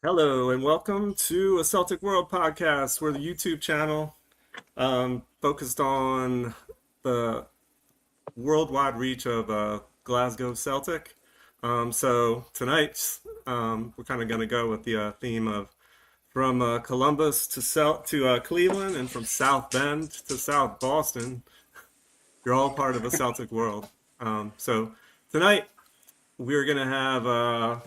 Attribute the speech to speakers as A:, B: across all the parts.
A: Hello and welcome to a Celtic World podcast. We're the YouTube channel focused on the worldwide reach of Glasgow Celtic. So tonight we're kind of going to go with the theme of from Columbus to Cleveland and from South Bend to South Boston. You're all part of a Celtic world. So tonight we're going to have a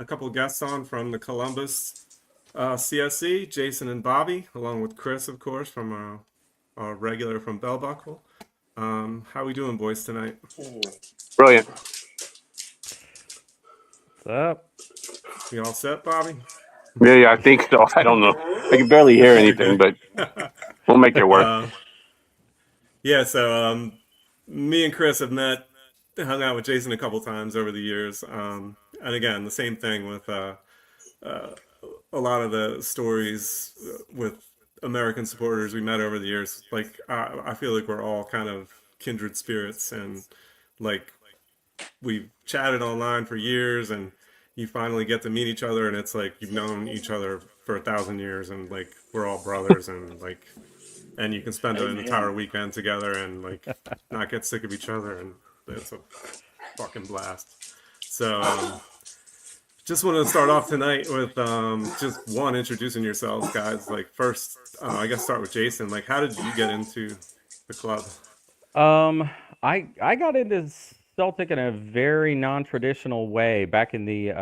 A: couple guests on from the Columbus CSC, Jason and Bobby, along with Chris, of course, from our regular from Bell Buckle. How we doing, boys, tonight?
B: Brilliant.
C: What's up?
A: We all set, Bobby?
B: Yeah, I think so. I don't know. I can barely hear anything, but we'll make it work.
A: Yeah, so me and Chris have hung out with Jason a couple times over the years. And again, the same thing with a lot of the stories with American supporters we met over the years. Like, I feel like we're all kind of kindred spirits, and like we've chatted online for years, and you finally get to meet each other, and it's like you've known each other for 1,000 years, and like we're all brothers, and you can spend an entire weekend together and like not get sick of each other, and it's a fucking blast. So just wanted to start off tonight with just introducing yourselves, guys. Like first, I guess start with Jason. Like, how did you get into the club?
C: I got into Celtic in a very non-traditional way back in the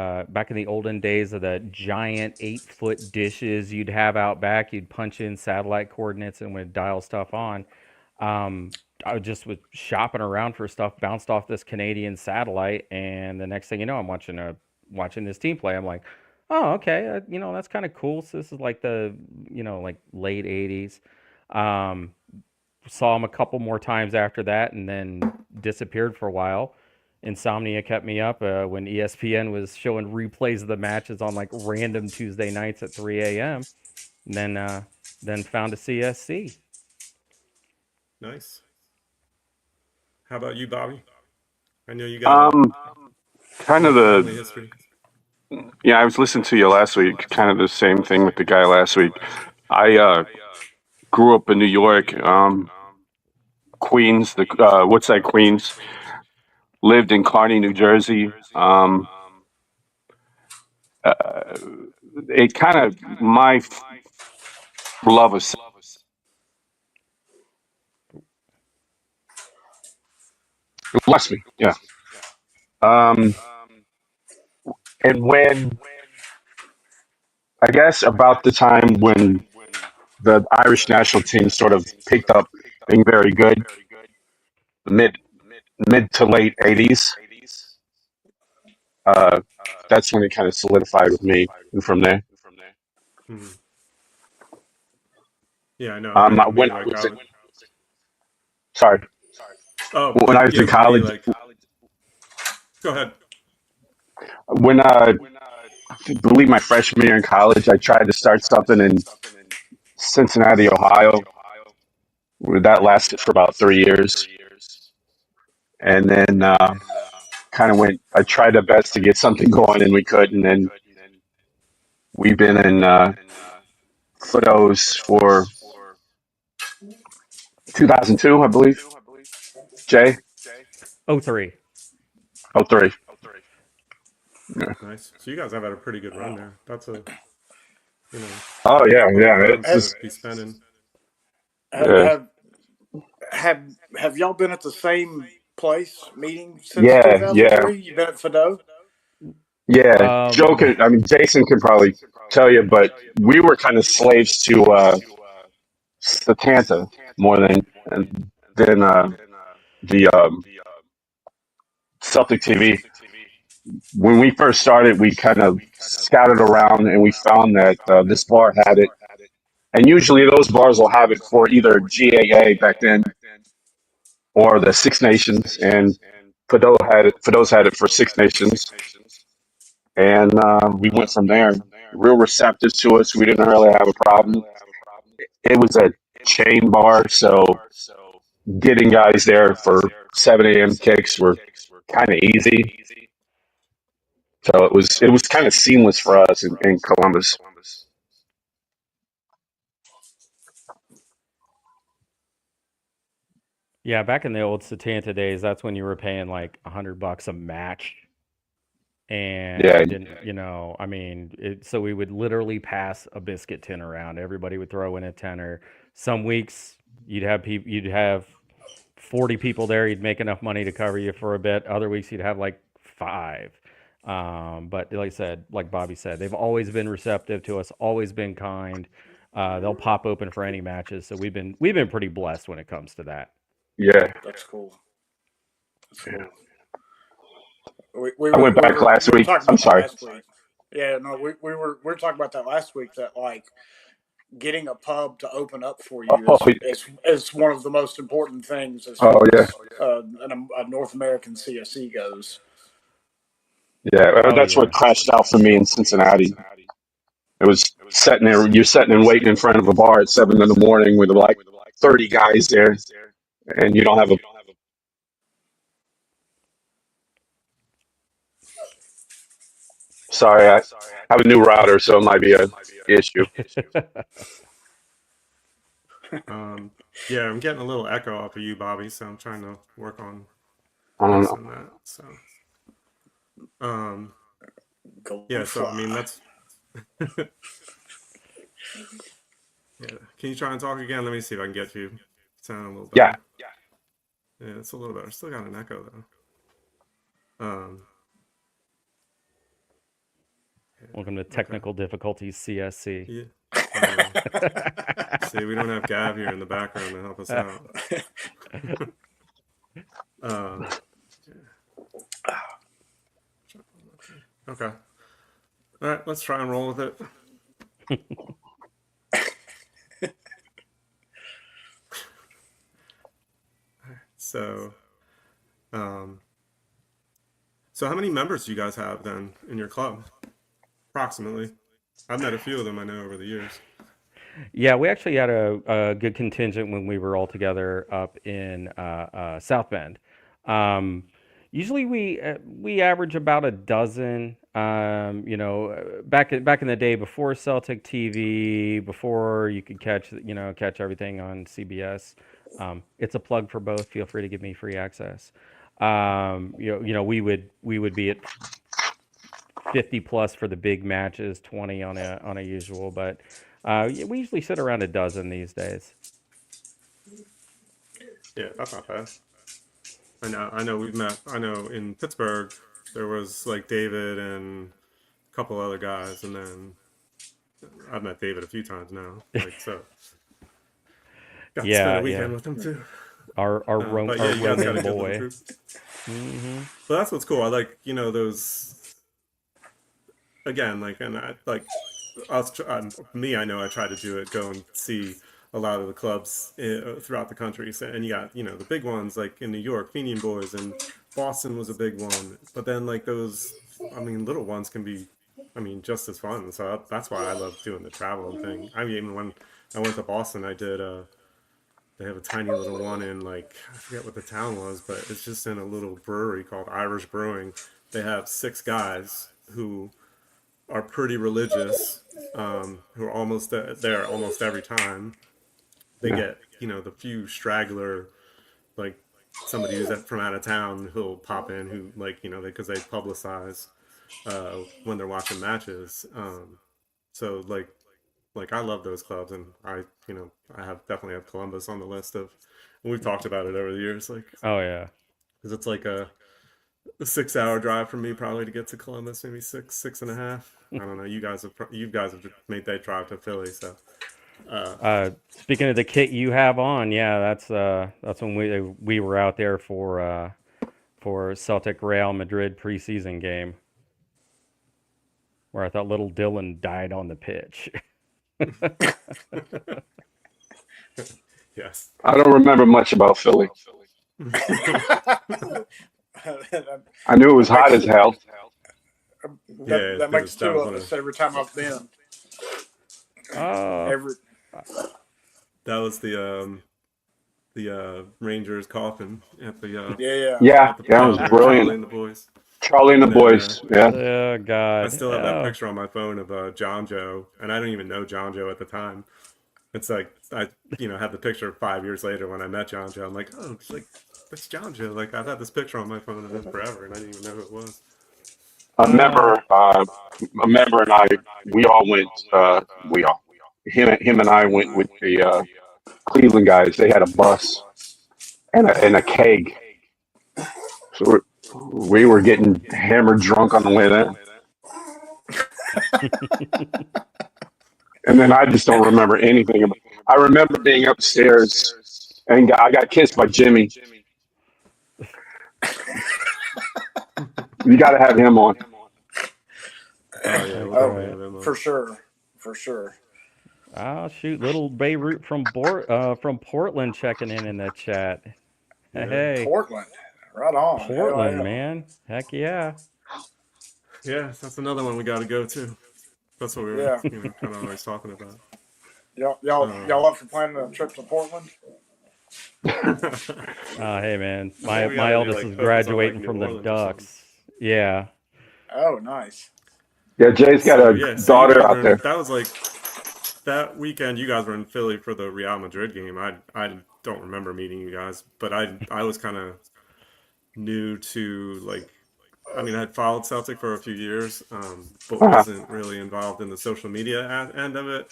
C: olden days of the giant 8-foot dishes you'd have out back. You'd punch in satellite coordinates and would dial stuff on. I was shopping around for stuff, bounced off this Canadian satellite, and the next thing you know, I'm watching this team play. I'm like, oh, okay, that's kind of cool. So this is like like late '80s. Um, Saw him a couple more times after that, and then disappeared for a while. Insomnia kept me up when ESPN was showing replays of the matches on like random Tuesday nights at 3 a.m. And then found a CSC.
A: Nice. How about you, Bobby? I know you got
B: Kind of
A: family
B: the
A: history.
B: yeah. I was listening to you last week. Kind of the same thing with the guy last week. I grew up in New York, Queens, the Woodside, Queens. Lived in Kearny, New Jersey. Uh, it kind of my love of lost me. Yeah. Um, and when I guess about the time when the Irish national team sort of picked up being very good, mid mid to late '80s. Uh, that's when it kind of solidified with me, and from there,
A: Hmm. Yeah, I know. I know. Me,
B: when I
A: like,
B: was sorry,
A: oh,
B: when I was
A: yeah,
B: in
A: with me,
B: college,
A: like, go ahead.
B: when I believe my freshman year in college, I tried to start something in Cincinnati, Ohio. That lasted for about 3 years, and then kind of went. I tried our best to get something going, and we couldn't. And we've been in Footos for 2002, I believe. Jay,
C: Oh, 03.
B: oh 03. Yeah.
A: Nice. So you guys have had a pretty good run there. That's
B: Oh yeah,
A: quite a
B: yeah.
A: time
B: It's
A: to
B: just
A: be spending.
D: Have
B: yeah,
D: have have have y'all been at the same place meeting since
B: yeah, yeah,
D: 2003? You been at Fido?
B: yeah. Joe
C: Um,
B: could, I mean, Jason could probably tell you, but we were kind of slaves to Satanta more than the Celtic TV. When we first started, we kind of scouted around and we found that this bar had it. And usually those bars will have it for either GAA back then or the Six Nations. And Fido's had it for Six Nations. And we went from there. Real receptive to us. We didn't really have a problem. It was a chain bar, so getting guys there for 7 a.m. kicks were kind of easy. So it was kind of seamless for us in Columbus.
C: Yeah, back in the old Satanta days, that's when you were paying like $100 a match, and
B: Yeah,
C: you didn't, I mean, so we would literally pass a biscuit tin around. Everybody would throw in a tenner. Some weeks you'd have 40 people there. You'd make enough money to cover you for a bit. Other weeks you'd have like five. But like I said, like Bobby said, they've always been receptive to us, always been kind. They'll pop open for any matches. So we've been pretty blessed when it comes to that.
B: yeah.
D: That's cool. That's
B: Yeah.
D: cool. We
B: I
D: were
B: went back last week.
D: talking
B: I'm
D: about that
B: sorry.
D: last week. Yeah, no, we were talking about that last week. That like getting a pub to open up for you
B: Oh,
D: is one of the most important things as
B: oh
D: far
B: yeah,
D: as a North American CSC goes.
B: yeah.
C: Oh
B: That's what
C: yeah.
B: crashed out for me in Cincinnati. It was sitting there. You're sitting and waiting in front of a bar at 7 in the morning with like 30 guys there, and you don't have a. Sorry, I have a new router, so it might be a issue.
A: Yeah, I'm getting a little echo off of you, Bobby, so I'm trying to work on
B: I don't know.
A: fixing that. So,
D: Go
A: yeah, so I
D: fly.
A: mean that's yeah. Can you try and talk again? Let me see if I can get you sound a little
B: Yeah,
A: better. Yeah, it's a little better. Still got an echo though. Yeah,
C: Welcome to
A: okay.
C: technical difficulties, CSC.
A: Yeah. I know. See, we don't have Gav here in the background to help us out. Okay. All right, let's try and roll with it. So, so how many members do you guys have then in your club? Approximately. I've met a few of them I know over the years.
C: Yeah, we actually had a good contingent when we were all together up in South Bend. Um, Usually we average about a dozen. Back in the day before Celtic TV, before you could catch everything on CBS. It's a plug for both. Feel free to give me free access. We would be at 50 plus for the big matches, 20 on a usual, but we usually sit around a dozen these days.
A: Yeah, that's not bad. I know we've met. I know in Pittsburgh there was like David and a couple other guys, and then I've met David a few times now. Like so, got to spend
C: Yeah,
A: a weekend
C: yeah.
A: with him too.
C: Our
A: But yeah, you guys got
C: roaming
A: a good little
C: boy.
A: group.
C: Hmm.
A: But that's what's cool. I like those again. Like and I like us. Me, I know I try to do it. Go and see a lot of the clubs throughout the country. So, and you got the big ones like in New York, Fenian Boys, and Boston was a big one. But then like those, I mean, little ones can be, I mean, just as fun. So that's why I love doing the traveling thing. I mean, even when I went to Boston, I did. They have a tiny little one in like I forget what the town was, but it's just in a little brewery called Irish Brewing. They have six guys who are pretty religious, who are almost there almost every time. They
B: yeah,
A: get the few straggler, like somebody who's from out of town who'll pop in who like because they publicize when they're watching matches. So like I love those clubs, and I have definitely have Columbus on the list of. And we've talked about it over the years, like
C: Oh yeah.
A: because it's like a 6 hour drive from me probably to get to Columbus, maybe six and a half. I don't know. You guys have made that drive to Philly, so
C: Speaking of the kit you have on, yeah, that's when we were out there for Celtic Real Madrid preseason game, where I thought little Dylan died on the pitch.
A: yes.
B: I don't remember much about Philly. I knew it was
D: that
B: hot
D: makes
B: as hell.
A: Yeah,
D: that makes
A: because that
D: two
A: was
D: of
A: one
D: us
A: of
D: every time I've been.
C: Uh,
D: Every
A: that was the Rangers coffin at the
D: yeah,
B: Yeah,
A: at the
B: yeah, it
A: when
B: was
A: they were
B: brilliant.
A: troubling the boys.
B: Charlie and the
A: And then
B: Boys. Yeah.
C: Oh
A: I
C: God.
A: still have that
C: Oh.
A: picture on my phone of John Joe, and I didn't even know John Joe at the time. It's like I, have the picture 5 years later when I met John Joe. I'm like, oh, it's like that's John Joe. Like I've had this picture on my phone forever, and I didn't even know who it was.
B: A member, a member and I, we all went. We all, him and I went with the Cleveland guys. They had a bus and a keg, so we were getting hammered drunk on the way there. And then I just don't remember anything. I remember being upstairs and I got kissed by Jimmy. You got to have him on.
A: Oh yeah, we'll
C: That's
A: definitely
C: right.
A: have him on.
D: For sure.
C: Oh shoot, little Beirut from from Portland checking in the chat.
A: Yeah,
C: Hey,
D: Portland, right on. Hell
C: Portland,
D: yeah.
C: man. Heck yeah.
A: yeah, that's another one we got to go to. That's what we were,
D: Yeah.
A: kind of always talking about.
D: Y'all up for planning a trip to Portland?
C: Hey man,
A: I think we
C: my
A: gotta
C: eldest is
A: focus on
C: graduating
A: New
C: from the
A: Orleans or something.
C: Ducks. Yeah.
D: Oh, nice.
B: Yeah, Jay's got
A: So
B: a
A: yeah, so you
B: daughter
A: guys
B: out
A: were
B: there.
A: that was like that weekend. You guys were in Philly for the Real Madrid game. I don't remember meeting you guys, but I was kind of new to like. I mean, I had followed Celtic for a few years, but
B: Uh-huh.
A: wasn't really involved in the social media end of it.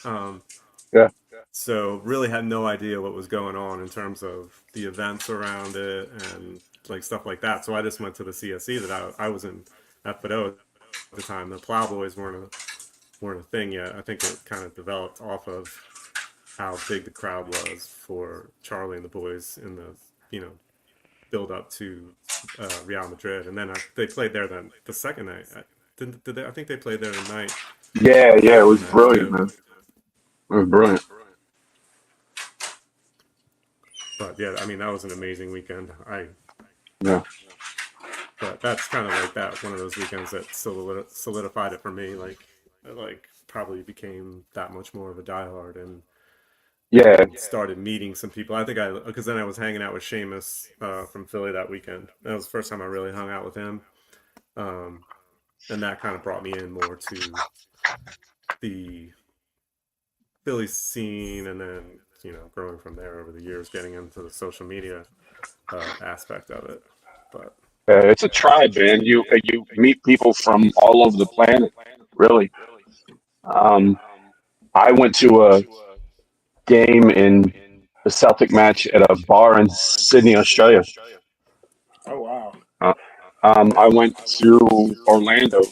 B: Yeah.
A: So really had no idea what was going on in terms of the events around it and like stuff like that. So I just went to the CSC that I was in at Fido at the time. The Plow Boys weren't a thing yet. I think it kind of developed off of how big the crowd was for Charlie and the boys in the build up to Real Madrid, and then they played there then the second night. Did they, I think they played there the night
B: Yeah,
A: of the
B: it was
A: Philly match
B: brilliant,
A: too.
B: man. It was brilliant.
A: But yeah, I mean that was an amazing weekend.
B: Yeah.
A: But that's kind of like that one of those weekends that solidified it for me. Like probably became that much more of a diehard
B: Yeah.
A: and started meeting some people. I think because then I was hanging out with Seamus from Philly that weekend. That was the first time I really hung out with him, and that kind of brought me in more to the Philly scene, and then growing from there over the years, getting into the social media aspect of it. But
B: It's a tribe, man. You meet people from all over the planet, really. Um, I went to a game in the Celtic match at a bar in Sydney, Australia.
D: Oh wow.
B: Uh, I went to Orlando,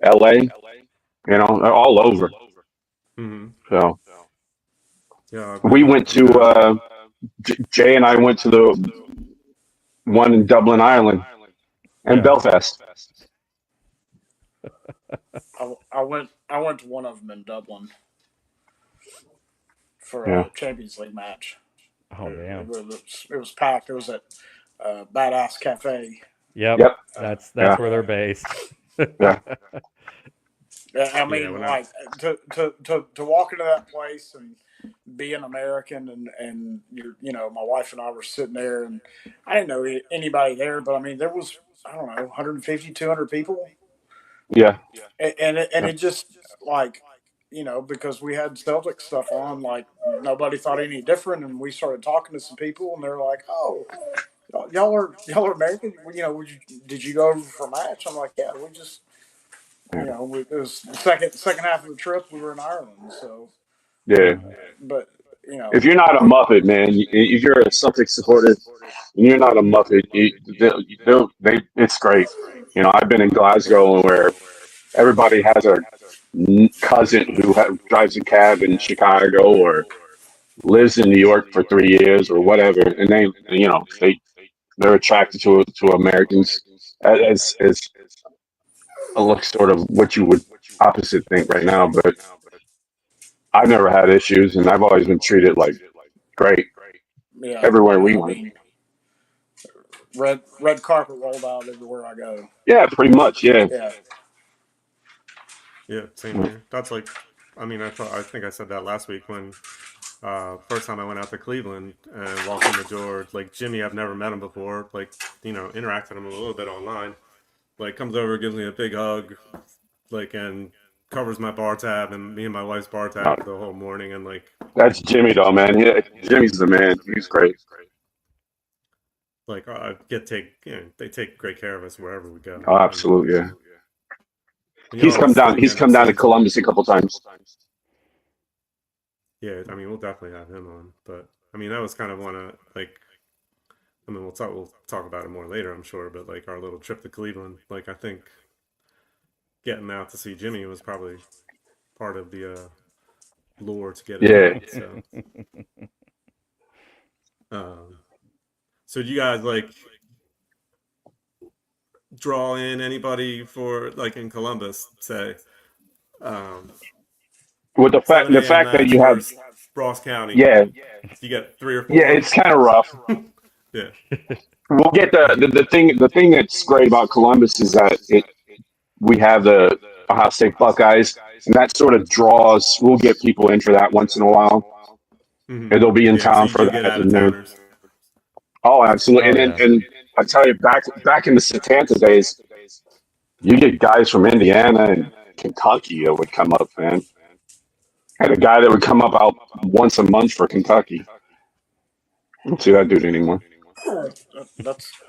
B: LA, they're all over.
A: mm-hmm.
B: So
A: Yeah,
B: we went
A: I've been
B: to,
A: down.
B: Jay and I went to the one in Dublin, Ireland, and
C: Yeah.
B: Belfast.
D: I went to one of them in Dublin for
B: Yeah.
D: a Champions League match.
C: Oh damn.
D: It was packed. It was at Badass Cafe.
C: Yep.
B: Yep.
C: That's
B: Yeah.
C: where they're based.
B: Yeah.
D: I
A: Yeah,
D: mean,
A: when
D: like to walk into that place and be an American and my wife and I were sitting there and I didn't know anybody there, but I mean there was I don't know 150, 200 people,
B: Yeah.
D: and
B: Yeah.
D: it just like because we had Celtic stuff on, like nobody thought any different, and we started talking to some people and they're like, oh, y'all are American, did you go over for a match? I'm like, yeah, we just it was the second half of the trip. We were in Ireland, so.
B: Yeah.
D: But
B: If you're not a Muppet, man, if you're a Celtic supporter and you're not a Muppet, it's great. I've been in Glasgow where everybody has a cousin who drives a cab in Chicago or lives in New York for 3 years or whatever, and they're attracted to Americans as like sort of what you would opposite think right now. But I've never had issues, and I've always been treated like great everywhere we
D: I
B: went.
D: mean, red carpet rolled out everywhere I go.
B: Yeah, pretty much. Yeah.
D: Yeah,
A: yeah, same here. That's like, I mean, I think I said that last week when First time I went out to Cleveland and walked in the door, like Jimmy, I've never met him before. Like, interacted with him a little bit online. Like, comes over, gives me a big hug, like, and covers my bar tab and me and my wife's bar
B: Uh,
A: tab for the whole morning. And
B: that's Jimmy, though, man. Jimmy's the man. He's great.
A: I get take, they take great care of us wherever we go.
B: Oh,
A: And
B: absolutely, yeah.
A: you always like
B: He's
A: end up
B: come down to
A: seeing some.
B: Columbus a couple times.
A: Yeah, I mean, we'll definitely have him on. But I mean, that was kind of one of like. I mean, we'll talk about it more later, I'm sure. But like our little trip to Cleveland, like I think getting out to see Jimmy was probably part of the lure to get it
B: Yeah.
A: done. So, um, so do you guys like draw in anybody for like in Columbus, say, um,
B: With the fact
A: 7
B: the
A: a.m.
B: fact that
A: match
B: you have,
A: versus Ross County?
B: yeah,
A: You get three or
B: yeah,
A: four of
B: it's kind of rough.
A: them. Yeah.
B: We'll get the thing that's great about Columbus is that we have the Ohio State Buckeyes, and that sort of draws. We'll get people in for that once in a while,
A: Hmm.
B: and they'll be in
A: Yeah. So
B: town
A: you
B: for
A: do get
B: that.
A: out of
B: And then,
A: towners.
B: oh, absolutely,
C: Oh
B: and
C: yeah.
B: and I tell you, back in the Satanta days, you get guys from Indiana and Kentucky that would come up, man. Had a guy that would come up out once a month for Kentucky. I don't see that dude anymore.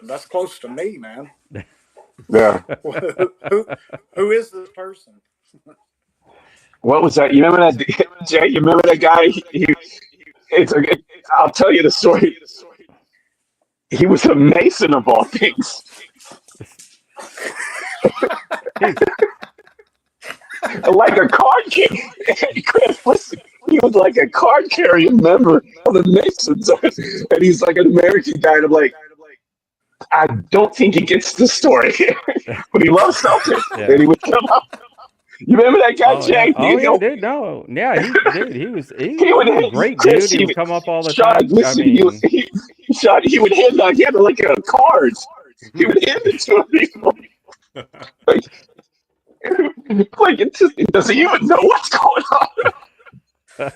D: That's close to me, man.
B: Yeah.
D: Who is this person?
B: What was that? You remember that, Jay? You remember that guy? It's a, I'll tell you the story. He was a mason of all things,
C: He's
B: like a card carrier. Chris, listen, he was like a card carrying member of the Masons, and he's like an American guy. And I'm like, I don't think he gets the story, but he loves Celtic, and
C: yeah.
B: he would come up. You remember that guy,
C: Oh yeah.
B: Jay?
C: Oh yeah, dude. No. Yeah,
B: He
C: he
B: would
C: was a
B: hit
C: great
B: Chris.
C: dude. He would come up all the
B: Sean,
C: time. I
B: listen,
C: mean,
B: Sean, he would hand he had like a cards. He would hand it to people. Like, does he even know what's going on?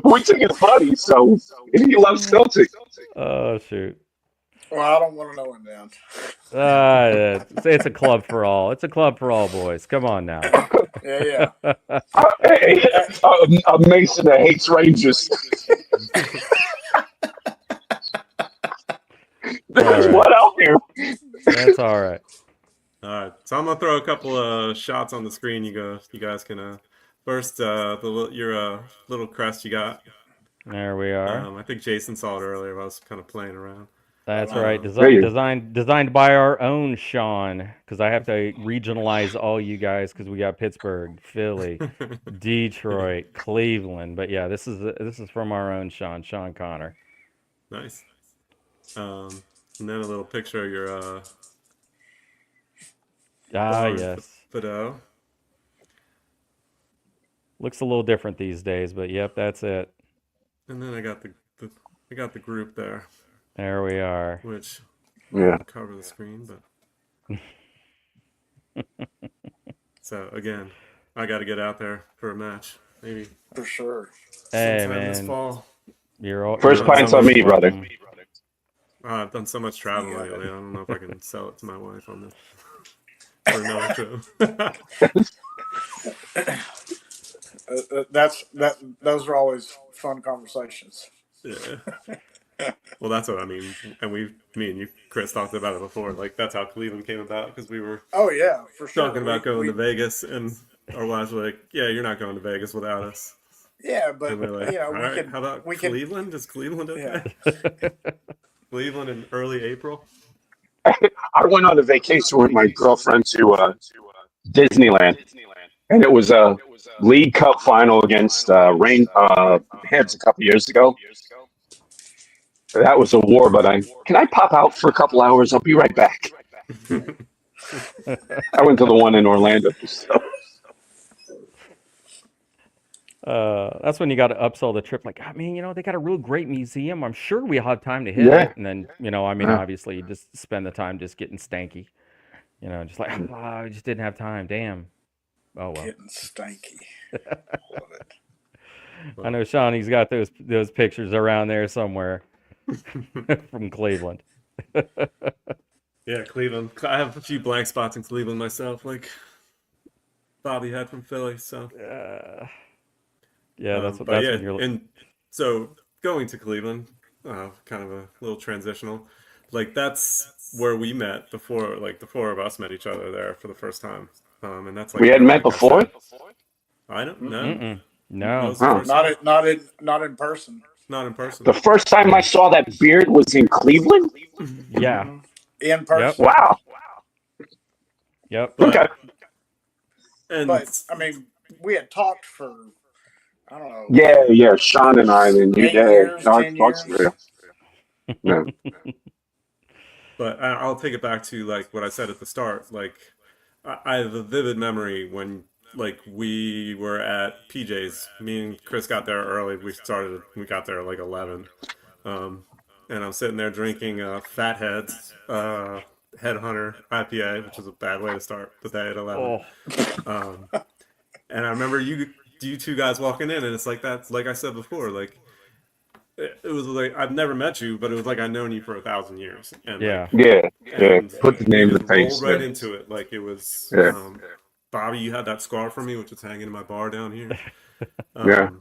B: We think it's funny, so and he loves Celtic.
C: oh shoot.
D: Well, I don't want to know him then.
C: It's a club for all. It's a club for all, boys. Come on now.
D: Yeah, yeah.
B: Hey, a Mason that hates Rangers.
C: All
B: There's
C: right.
B: one out here.
C: That's all right.
A: All right, so I'm gonna throw a couple of shots on the screen. You guys can first your little crest you got.
C: There we are.
A: I think Jason saw it earlier. I was kind of playing around.
C: That's right.
A: Um,
B: There you.
C: Designed by our own Sean, because I have to regionalize all you guys because we got Pittsburgh, Philly, Detroit, Cleveland. But yeah, this is from our own Sean Connor.
A: nice. And then a little picture of your
C: Ah,
A: barn
C: yes.
A: Fido.
C: Looks a little different these days, but yep, that's it.
A: And then I got the group there,
C: There we are.
A: which
B: Yeah.
A: won't cover the screen, but so again, I got to get out there for a match, maybe
D: For sure.
C: Hey
A: sometime this
C: man,
A: fall.
C: you're
B: First
A: Done so
B: pints on
C: always
A: much.
B: me, brother.
C: welcome.
A: I've done so much traveling
D: Yeah.
A: lately. I don't know if I can sell it to my wife on this for another trip.
D: Those are always fun conversations.
A: Yeah. Well, that's what I mean. And me and you, Chris, talked about it before. Like that's how Cleveland came about because we were
D: Oh yeah, for sure.
A: talking about going to Vegas, and our wives were like, "Yeah, you're not going to Vegas without us."
D: yeah, but
A: And we're like, "All
D: we
A: right,
D: could
A: how about
D: we could
A: Cleveland? Is Cleveland
D: yeah.
A: okay?" Cleveland in early April.
B: I went on a vacation with my girlfriend to Disneyland, and it was a League Cup final against Rain Heads a couple years ago. That was a war, but I pop out for a couple hours? I'll be right back. I went to the one in Orlando. So,
C: That's when you got to upsell the trip. Like, I mean, they got a real great museum. I'm sure we'll have time to hit
B: yeah.
C: it. And then, I mean, obviously, you just spend the time just getting stanky. Just like, oh, I just didn't have time. Damn. Oh well.
D: Getting stanky. Love it.
C: I know Shawnee's got those pictures around there somewhere from Cleveland.
A: Yeah, Cleveland. I have a few blank spots in Cleveland myself, like Bobby had from Philly. So,
C: Yeah,
A: but
C: that's
A: yeah,
C: when you're.
A: and so going to Cleveland, kind of a little transitional. Like that's where we met before. Like the four of us met each other there for the first time, and that's
B: We
A: like
B: hadn't met
A: like I
B: before?
A: said, I don't know.
D: Mm-mm.
C: Mm-mm.
A: That
C: No.
A: was the
B: Huh.
A: first time,
D: Not in person.
A: not in person.
B: The first time I
C: Yeah.
B: saw that beard was in Cleveland?
C: Yeah.
D: Mm-hmm. In
C: Yep.
D: person.
B: Wow.
C: Yep.
B: Okay.
A: But and
D: But I mean, we had talked for I don't know
B: Yeah. Sean and I, and you,
D: 8 years,
B: no,
D: 10 years.
B: yeah.
A: but I'll take it back to like what I said at the start. Like I have a vivid memory when like we were at PJ's. Me and Chris got there early. We got there at like 11. Um, and I'm sitting there drinking Fatheads Headhunter IPA, which is a bad way to start the day at 11.
C: Oh.
A: Um, and I remember you two guys walking in, and it's like that. Like I said before, like it was like I've never met you, but it was like I've known you for 1,000 years, and
C: Yeah.
A: like
B: Yeah.
A: and
B: Put the
A: we
B: name to
A: just
B: the face.
A: rolled right
B: Yeah.
A: into it. Like it was
B: Yeah.
A: Bobby, you had that scar for me, which is hanging in my bar down here.
B: Yeah.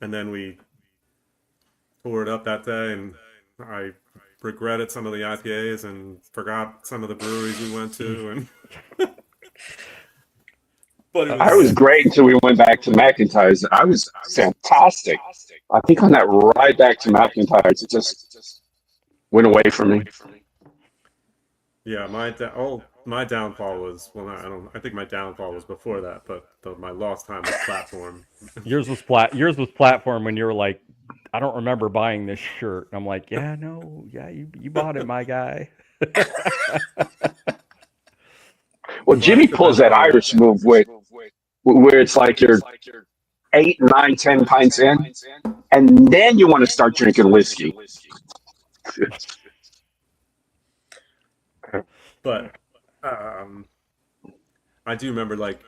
A: And then we tore it up that day, and I regretted some of the IPAs and forgot some of the breweries we went to, and but it
B: I was
A: was
B: great until we went back to McIntyre's. I was fantastic. I think on that ride back to McIntyre's, it just went away from me.
A: yeah. My downfall was well, I don't. I think my downfall was before that, but my lost time was platform.
C: Yours was platform when you were like, I don't remember buying this shirt. And I'm like, yeah, no, yeah, you bought it, my guy.
B: Well, Jimmy
A: Mine's the
B: pulls
A: best
B: that
A: part.
B: Irish move where it's like you're 8, 9, 10 pints in, and then you want to start drinking whiskey.
A: But I do remember like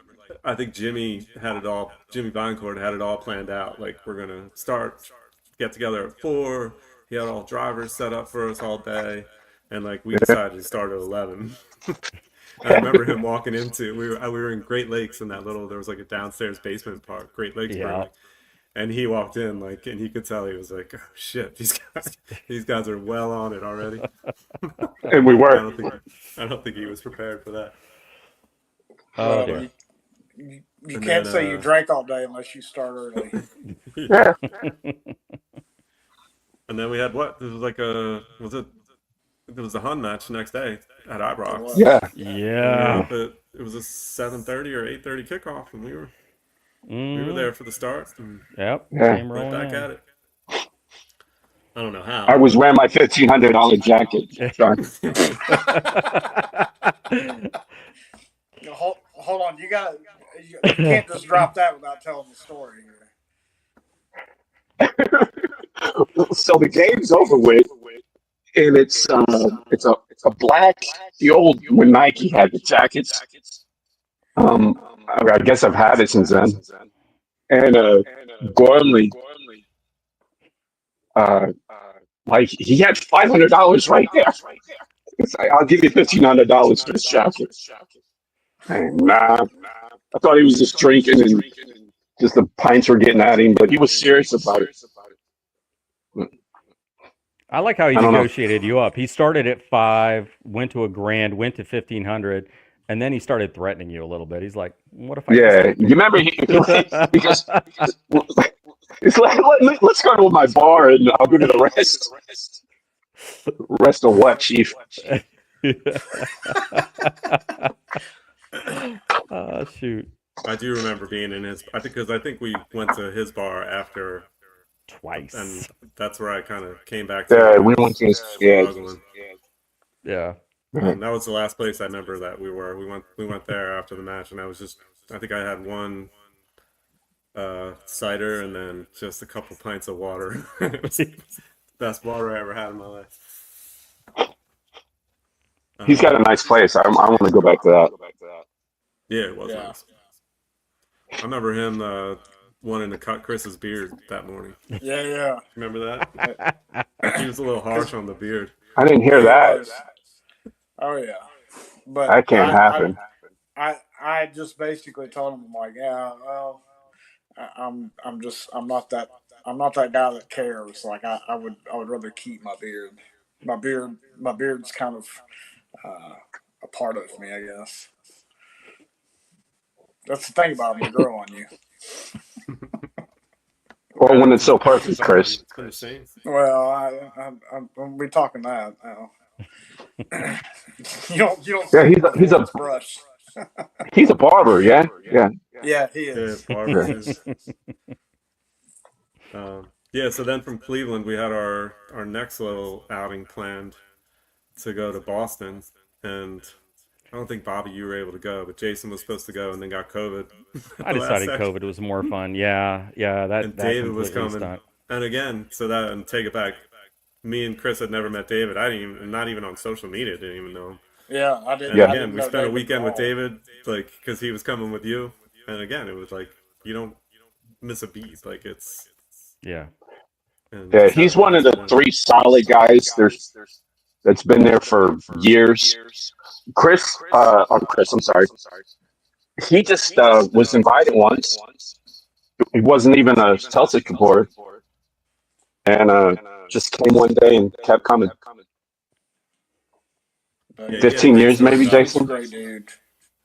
A: I think Jimmy had it all. Jimmy Vinecourt had it all planned out. Like we're gonna get together at 4. He had all drivers set up for us all day, and like we decided to start at 11. I remember him walking into we were in Great Lakes in that there was like a downstairs basement park, Great Lakes
C: Yeah.
A: Brewing, and he walked in like and he could tell he was like, oh shit, these guys are well on it already.
B: And we
A: I
B: were.
A: don't think he was prepared for that.
C: Oh,
D: Well,
C: dear.
D: you
A: And
D: can't
A: then,
D: say you drank all day unless you start early.
B: Yeah.
A: And then we had what? This was like it was a Hun match the next day at Ibrox.
B: Yeah.
A: And we were
C: Yeah.
A: up at it was a 7:30 or 8:30 kickoff, and we were
C: Mm.
A: there for the start and
C: Yep.
B: Yeah.
C: Came
A: right
C: rolling
A: back
C: in.
A: at it. I don't know
B: I
A: how.
B: was wearing my $1,500 jacket. Sean.
D: Hold on, you can't just drop that without telling the story here.
B: So the game's over with, and it's a black, the old when Nike had the jackets. I guess I've had it since then. And Gormley, uh, like he had $500 right there. It's like, I'll give you $1,500 for this jacket. Hey, nah, I thought he was just drinking and just the pints were getting at him, but he was serious about it.
C: I like how he
B: I don't know.
C: negotiated you up. He started at 5, went to $1,000, went to 1,500, and then he started threatening you a little bit. He's like, "What if I?"
B: Yeah, you remember because it's like let's go to my bar and I'll give you the rest. Rest of what, Chief?
C: Oh, shoot.
A: I do remember being in his. I think we went to his bar after,
C: Twice.
A: and that's where I kind of came back to.
B: Yeah, we went to his. Yeah,
A: struggling.
C: Yeah.
A: And that was the last place I remember that we were. We went there after the match, and I was just. I think I had one cider and then just a couple pints of water. It was the best water I ever had in my life.
B: he's got a nice place. I want to go back to that.
A: Yeah, it was nice. I remember him wanting to cut Chris's beard that morning.
D: Yeah,
A: Remember that?
D: yeah.
A: He was a little harsh on the beard.
B: I didn't hear
D: He
B: that.
D: was. Oh yeah, but
B: That can't happen.
D: I just basically told him, I'm like, yeah, well, I'm not that guy that cares. Like I would rather keep my beard. My beard's kind of uh, a part of me, I guess. That's the thing about them, they grow on you.
B: Or when it's so
A: After
B: perfect,
A: somebody,
B: Chris.
A: it's been the same.
D: Well, I'm we talking that now. You don't
B: Yeah,
D: see it before it's brushed.
B: he's a barber. Yeah, yeah.
D: Yeah, he
A: Yeah,
D: is.
A: Barbara
B: Yeah.
A: is. Yeah, so then from Cleveland, we had our next little outing planned to go to Boston, and I don't think Bobby you were able to go, but Jason was supposed to go and then got COVID at
C: I
A: the last
C: decided
A: second,
C: COVID was more fun. Yeah, yeah,
A: and
C: that
A: David was
C: completely
A: coming.
C: stunk.
A: And again, so that and take it back, me and Chris had never met David. I didn't even, not even on social media, didn't even know him.
D: Yeah,
A: And
D: I
A: again,
D: didn't
A: we
D: know
A: spent a
D: David at
A: weekend with
D: all.
A: David, like because he was coming with you, and again, it was like you don't miss a beat, like it's
C: Yeah.
A: and
B: Yeah,
A: just had a
B: he's one of
A: blast.
B: the three solid guys that's been there for years. Chris, I'm sorry. He just was invited once. He wasn't even a Celtic supporter, and just came one day and kept coming.
D: But
A: Yeah, he had a
B: 15
A: great
B: years,
A: story
B: maybe,
A: about.
D: he's a
B: Jason?
D: great dude.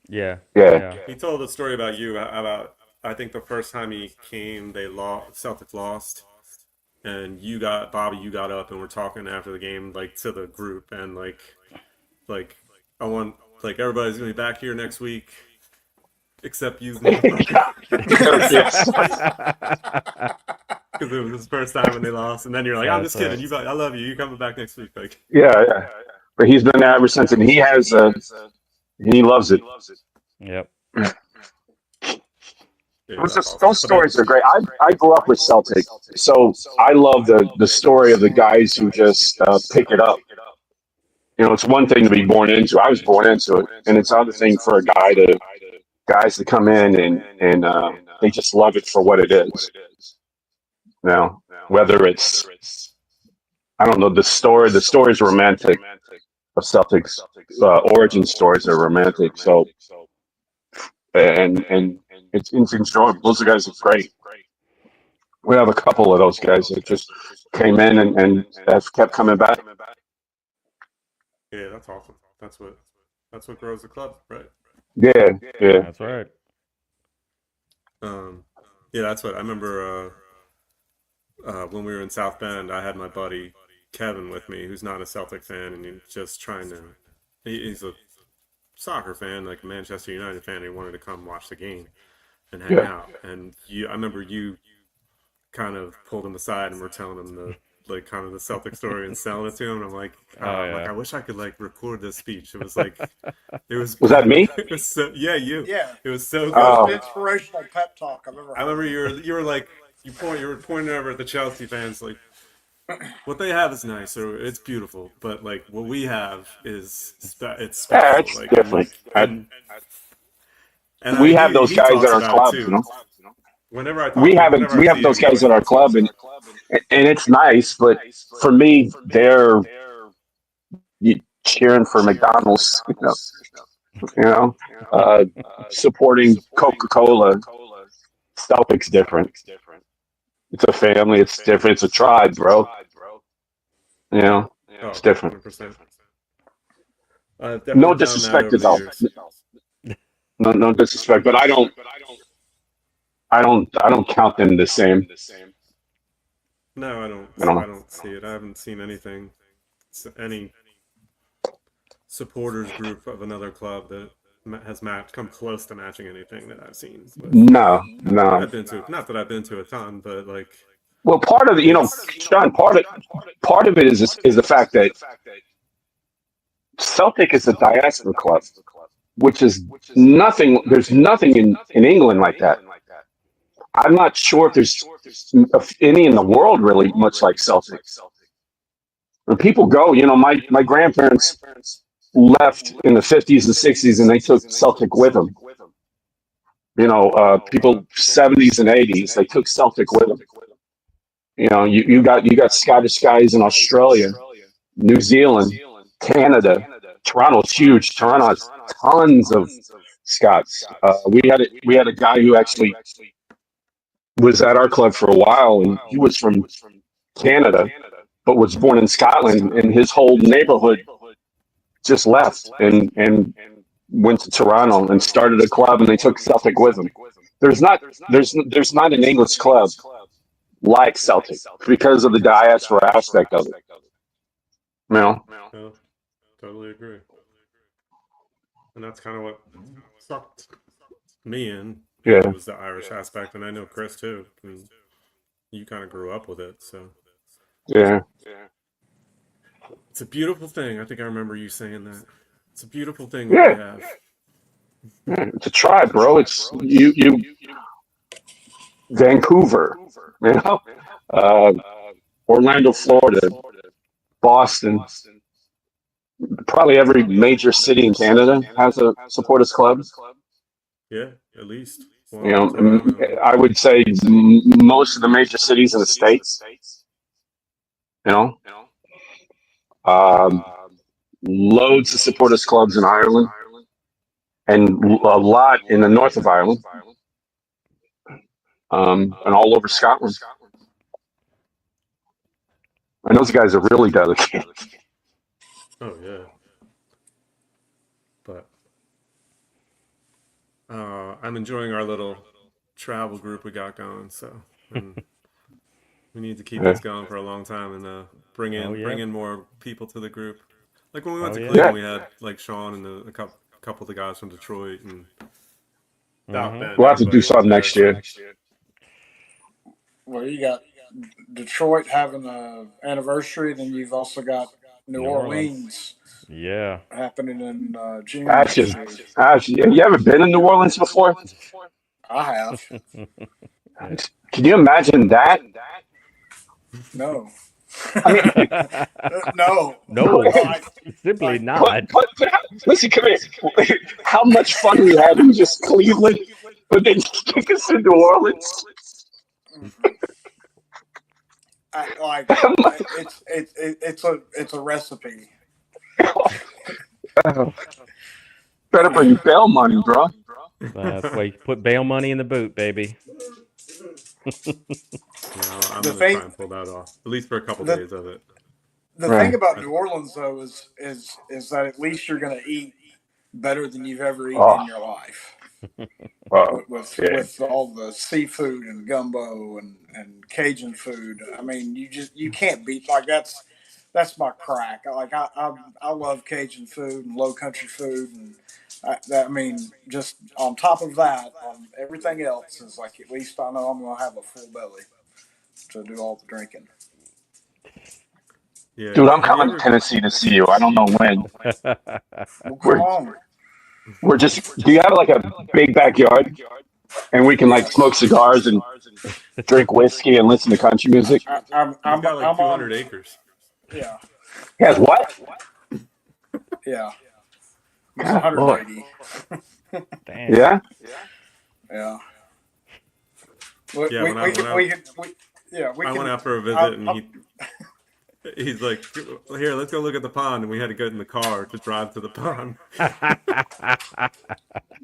C: Yeah.
B: Yeah.
C: Yeah.
A: He told a story about you about I think the first time he came, they lost. Celtic lost, and you got Bobby. You got up and we're talking after the game, like to the group, and like I want like everybody's gonna be back here next week, except you, motherfucker,
B: Yes.
A: because it was his first time and they lost. And then you're like, I'm just
C: That's
A: kidding.
C: right.
A: I love you. You coming back next week? Like,
B: Yeah. But he's been there ever since, and he loves it.
C: Yep.
A: yeah,
B: Those,
A: that's awesome.
B: those stories are great. I grew up with Celtic, so I love the story of the guys who just pick it up. You know, it's one thing to be born into. I was born into it, and it's another thing for guys to come in and they just love it for what it is. Now, whether it's I don't know the stories are romantic of Celtics origin stories are romantic. So and it's enjoyable. Those guys are great. We have a couple of those guys that just came in and have kept coming back.
A: Yeah, that's awesome. That's what grows the club, right?
B: Yeah.
C: That's right.
A: Um, yeah, that's what I remember. When we were in South Bend, I had my buddy Kevin with me, who's not a Celtic fan, and he's just trying to. He's a soccer fan, like a Manchester United fan. And he wanted to come watch the game and hang
B: Yeah.
A: out. And I remember you kind of pulled him aside and were telling him kind of the Celtic story and selling it to him. And I'm like,
C: yeah.
A: I wish I could like record this speech. It was like, it was.
B: Was that me?
A: It was so, yeah, you.
D: Yeah,
A: It was so good.
B: Oh.
D: most inspirational pep talk I've ever
A: I
D: heard.
A: remember you were like you were pointing over at the Chelsea fans like what they have is nice or it's beautiful, but like what we have is it's special.
B: Yeah, it's
A: like,
B: different.
A: And
B: We have those
A: he
B: guys
A: talks
B: at our
A: about
B: club,
A: it
B: you
A: too.
B: know.
A: Whenever I talk
B: We
A: to
B: have
A: him, whenever
B: we
A: I
B: have
A: see
B: those
A: him, he
B: guys at
A: always
B: our club, and it's nice. But for me, they're cheering for McDonald's, you know, uh, supporting Coca-Cola. Celtic's different. It's a family. It's different. It's a tribe, bro. You know, it's different.
A: 100%.
B: No
A: Definitely found that
B: disrespect
A: over
B: at
A: the
B: all.
A: years.
B: No disrespect, but I don't count them the same.
A: No, I
B: You know.
A: don't see it. I haven't seen anything, any supporters group of another club that has come close to matching anything that I've seen. But
B: No.
A: I've been to, not that I've been to a ton, but like
B: Well, part of it, Sean, part of it is the fact that Celtic is a diaspora club, which is nothing. There's nothing in England like that. I'm not sure if there's any in the world really much like Celtic. When people go, my grandparents left in the 50s and 60s, and they took Celtic with them. people 70s and 80s, they took Celtic with them. You got Scottish guys in Australia, New Zealand, Canada. Toronto's huge. Toronto has tons of Scots. We had a guy who actually was at our club for a while, and he was from Canada, but was born in Scotland, and his whole neighborhood just left and went to Toronto and started a club, and they took Celtic with them. There's not an English club like Celtic because of the diaspora aspect of it.
A: Yeah, totally agree. And that's kind of what sucked me in.
B: Yeah.
A: It was the Irish aspect, and I know Chris too. I mean, you kind of grew up with it, so
B: Yeah.
A: it's a beautiful thing. I think I remember you saying that. It's a beautiful thing that we have.
B: Yeah, it's a tribe, bro. It's you Vancouver, Orlando, Florida, Boston. Probably every major city in Canada has a supporters club.
A: Yeah, at least.
B: I would say most of the major cities in the States. Loads of supporters clubs in Ireland, and a lot in the north of Ireland, and all over Scotland. And those guys are really dedicated.
A: Oh yeah. But I'm enjoying our little travel group we got going, so we need to keep this going for a long time and bring in more people to the group. Like when we went to Cleveland, we had like Sean and a couple of the guys from Detroit, and
B: we'll have to do something next year.
D: Well, you got Detroit having an anniversary, then you've also got New Orleans.
C: Yeah.
D: Happening in June.
B: Actually, you ever been in New Orleans before?
D: I have.
B: Can you imagine that?
D: No.
B: I mean,
C: no, simply not.
B: But listen, come here. How much fun we had in just Cleveland, but then kick us in New Orleans.
D: It's a recipe.
B: Better bring bail money, bro.
C: That's why you put bail money in the boot, baby.
A: I'm gonna try and pull that off, at least for a couple days of it.
D: The thing about New Orleans, though, is that at least you're going to eat better than you've ever eaten in your life. With all the seafood and gumbo and Cajun food. I mean, you can't beat that's my crack. I love Cajun food and low country food, and I mean, just on top of that, everything else is like, at least I know I'm going to have a full belly to do all the drinking.
B: Yeah. Dude, I'm coming to Tennessee to see you. I don't know when. We're just. Do you have like a big backyard, and we can like smoke cigars and drink whiskey and listen to country music?
A: I've got like 200 acres.
D: Yeah.
B: He has what?
D: Yeah. It's 180.
C: Damn.
B: Yeah.
D: Yeah.
A: I went out for a visit, and he's like, "Here, let's go look at the pond," and we had to get in the car to drive to the pond.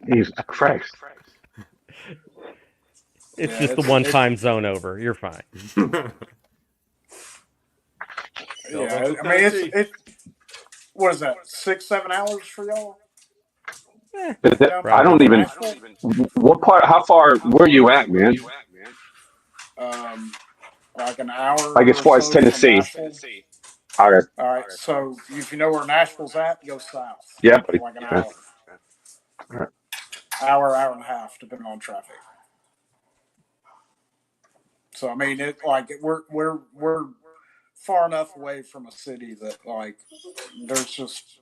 B: Jesus Christ!
C: It's just the one time zone over. You're fine.
D: Yeah, I mean, it's what is that? 6-7 hours for y'all?
B: I don't even. What part? How far were you at, man?
D: Like an hour.
B: Like as far as Tennessee.
D: All right. So if you know where Nashville's at, go south.
B: Yeah.
D: Like an hour. Hour and a half, depending on traffic. So I mean, we're far enough away from a city that like there's just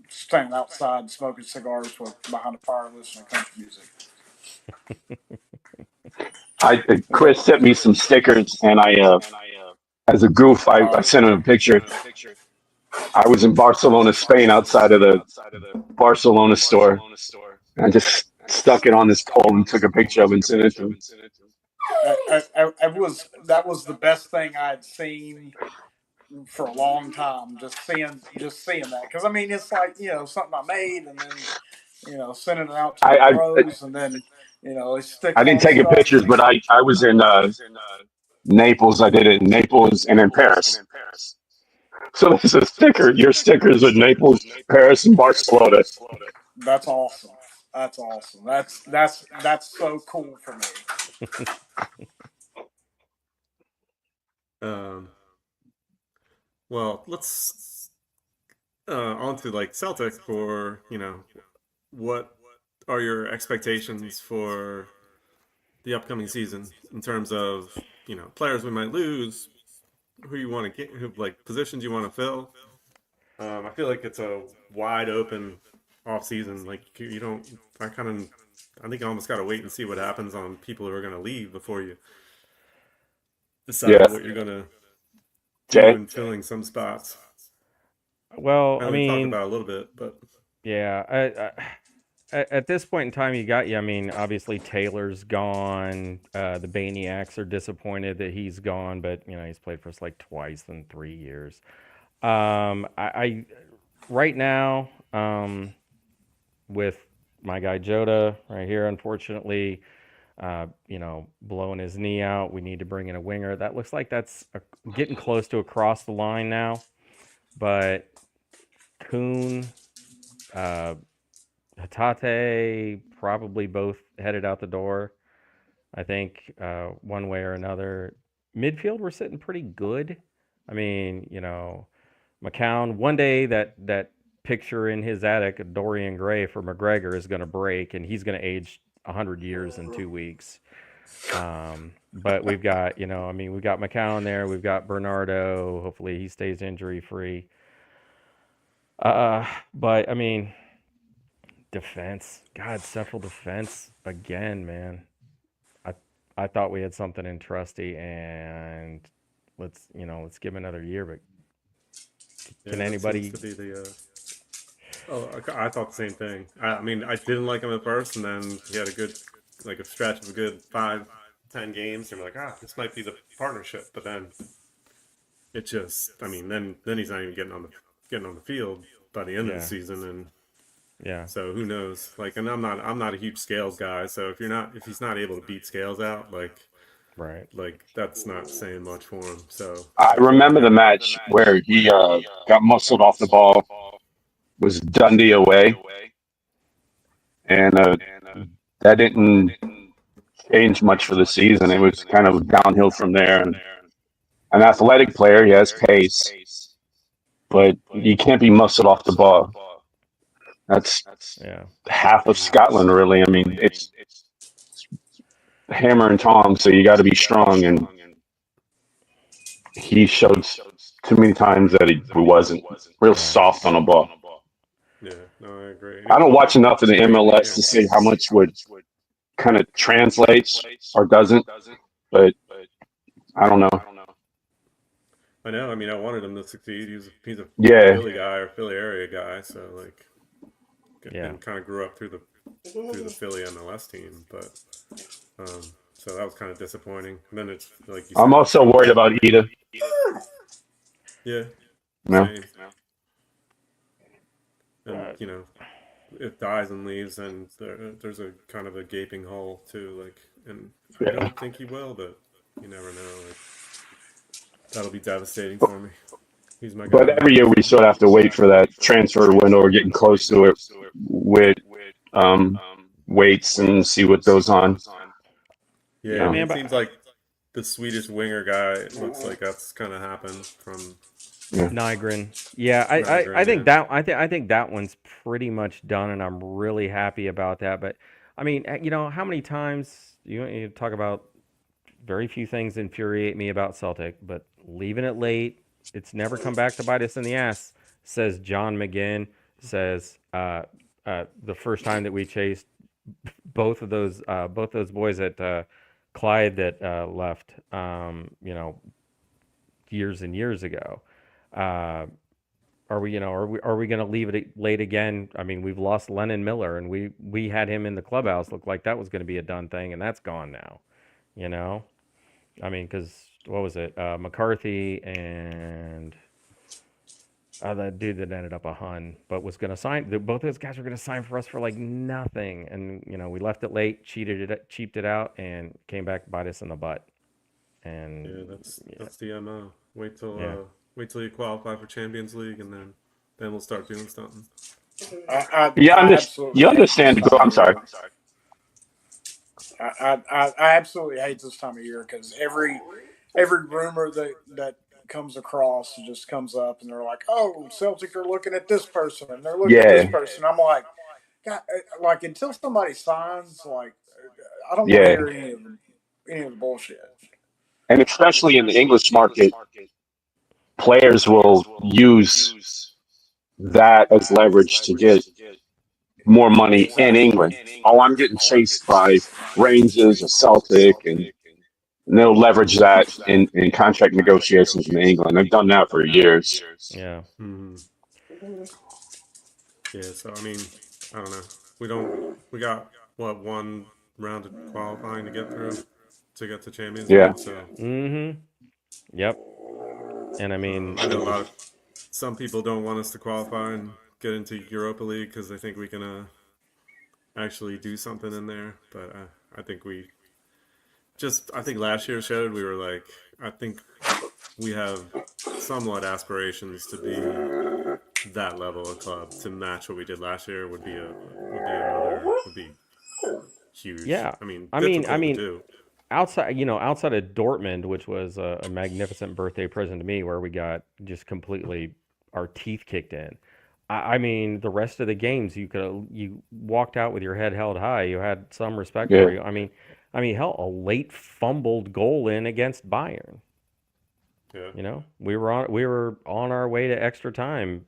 D: standing outside smoking cigars behind a fire listening to country music.
B: Chris sent me some stickers, and I as a goof, I sent him a picture. I was in Barcelona, Spain, outside of the Barcelona store. I just stuck it on this pole and took a picture of it and sent it to him.
D: That was the best thing I'd seen for a long time. Just seeing that, because I mean, it's like, something I made, and then sending it out to the
B: I
D: pros, and then they stick
B: I didn't
D: on
B: take it
D: stuff.
B: pictures, but I was in Naples. I did it in Naples and in Paris. So there's a sticker. Your stickers with Naples, Paris, and Barcelona.
D: That's awesome. That's awesome. That's so cool for me.
A: Well, let's on to like Celtic for what are your expectations for the upcoming season in terms of players we might lose, who you want to get, who like positions you want to fill. I feel like it's a wide open off season. Like you don't. I think you almost got to wait and see what happens on people who are going to leave before you decide
B: Yeah,
A: what you're going to do
B: Jay.
A: in filling some spots.
C: Well,
A: I
C: I
A: know we talked
C: mean,
A: about it a little bit, but
C: yeah, at this point in time, you got you. I mean, obviously Taylor's gone. The Baniacs are disappointed that he's gone, but he's played for us like twice in 3 years. I right now, with my guy Jota right here, unfortunately, blowing his knee out. We need to bring in a winger. That looks like that's getting close to across the line now. But Kuhn, Hatate, probably both headed out the door. I think one way or another. Midfield, we're sitting pretty good. I mean, McCown. One day that picture in his attic of Dorian Gray for McGregor is going to break, and he's going to age 100 years in 2 weeks. But we've got, we've got McCown there. We've got Bernardo. Hopefully he stays injury free. But I mean, defense. God, central defense again, man. I thought we had something in Trusty, and let's give him another year. But can anybody?
A: Seems to be the. I thought the same thing. I mean, I didn't like him at first, and then he had a stretch of a good 5-10 games, and we're like, this might be the partnership. But then it just, I mean, then he's not even getting on the field by the end of the season, and
C: Yeah.
A: so who knows? Like, and I'm not a huge Scales guy, so if he's not able to beat Scales out,
C: Right.
A: like that's not saying much for him. So
B: I remember the match where he got muscled off the ball, was Dundee away, and that didn't change much for the season. It was kind of downhill from there. And an athletic player, he has pace, but you can't be muscled off the ball. That's half of Scotland, really. I mean, it's hammer and tongs, so you got to be strong. And he showed too many times that he wasn't real soft on the ball.
A: Yeah, no, I agree.
B: I don't watch enough of the MLS to see how much would kind of translates or doesn't, but I don't know.
A: I know. I mean, I wanted him to succeed. He's a Philly guy or Philly area guy, so and kind of grew up through the Philly MLS team, but so that was kind of disappointing. And then it's like you said,
B: I'm also worried about Ida.
A: Yeah.
B: No.
A: Same. And if Dyson leaves, then there's a kind of a gaping hole too. Like, and I don't think he will, but you never know. Like, that'll be devastating for me. He's my guy.
B: But every year we sort of have to wait for that transfer window or getting close to it with weights and see what goes on.
A: Yeah, it seems like the Swedish winger guy. It looks like that's kind of happened from.
C: Nygren. Yeah, I think I think that one's pretty much done, and I'm really happy about that. But I mean, how many times you talk about very few things infuriate me about Celtic, but leaving it late, it's never come back to bite us in the ass. Says John McGinn. Says the first time that we chased both those boys at Clyde that left, years and years ago. Are we, are we going to leave it late again? I mean, we've lost Lennon Miller, and we had him in the clubhouse. Looked like that was going to be a done thing, and that's gone now. You know, I mean, because what was it? McCarthy and that dude that ended up a Hun, but was going to sign. Both those guys were going to sign for us for like nothing, and we left it late, cheaped it out, and came back to bite us in the butt. And
A: Yeah, that's the MO.
C: yeah,
A: Wait till you qualify for Champions League, and then we'll start doing something.
D: I absolutely
B: You
D: hate this
B: understand.
D: time
B: I'm
D: of
B: sorry.
D: year. I absolutely hate this time of year because every rumor that comes across just comes up, and they're like, "Oh, Celtic are looking at this person, and they're looking at this
B: Yeah,
D: person." I'm like, God, like until somebody signs, like I don't want to
B: yeah,
D: hear any of the bullshit.
B: and especially in the English market, players will use that as leverage to get more money in
D: Exactly.
B: England. Oh, I'm getting chased by Rangers or Celtic, and they'll leverage that in contract negotiations in England. They've done that for years.
C: yeah.
A: Hmm. Yeah, so I mean, I don't know. We don't. We got what, one round of qualifying to get through to get to Champions
B: Yeah,
A: League. So
C: Mm-hmm. Yep. And I mean,
A: I know some people don't want us to qualify and get into Europa League because they think we can actually do something in there. But I think I think last year showed we were like, I think we have somewhat aspirations to be that level of club. To match what we did last year would be huge.
C: yeah.
A: I mean,
C: I mean, I
A: difficult to
C: mean,
A: do.
C: outside of Dortmund, which was a magnificent birthday present to me, where we got just completely our teeth kicked in. I mean, the rest of the games, you walked out with your head held high. You had some respect
B: yeah,
C: for you. Hell, a late fumbled goal in against Bayern.
A: Yeah,
C: We were on our way to extra time.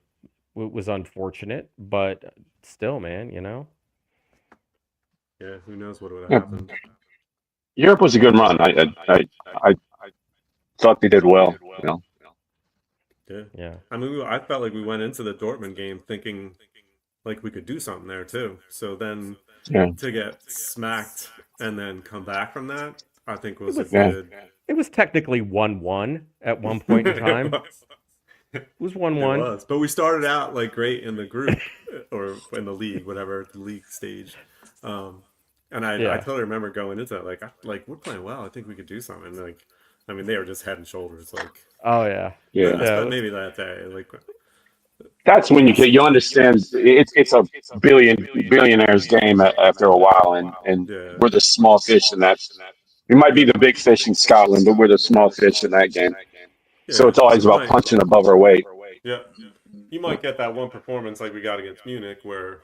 C: It was unfortunate, but still, man.
A: yeah. Who knows what would have
B: yeah.
A: happened?
B: Europe was a good run. I thought they did well.
A: Yeah.
C: Yeah.
A: I mean, I felt like we went into the Dortmund game thinking like we could do something there too. So then
B: Yeah,
A: to get smacked and then come back from that, I think
C: It
A: was a
C: was
B: yeah.
A: good.
C: it was technically 1-1 at one point in
A: It
C: time.
A: was.
C: It was 1-1.
A: It was. But we started out like great in the group or in the league, whatever, the league stage. Um, and I
C: Yeah.
A: totally remember going into that like we're playing well. I think we could do something. Like, I mean, they were just head and shoulders. Like,
C: Oh yeah.
B: Yeah.
C: Yeah.
A: maybe that day. Like,
B: That's when you understand it's a billionaires game after a while, and
A: yeah,
B: we're the small fish in that. We might be
A: yeah,
B: the big fish in Scotland, but we're the small fish in that game. So
A: yeah.
B: it's always
A: You
B: about
A: might,
B: punching above our weight.
A: yeah, you might get that one performance like we got against Munich where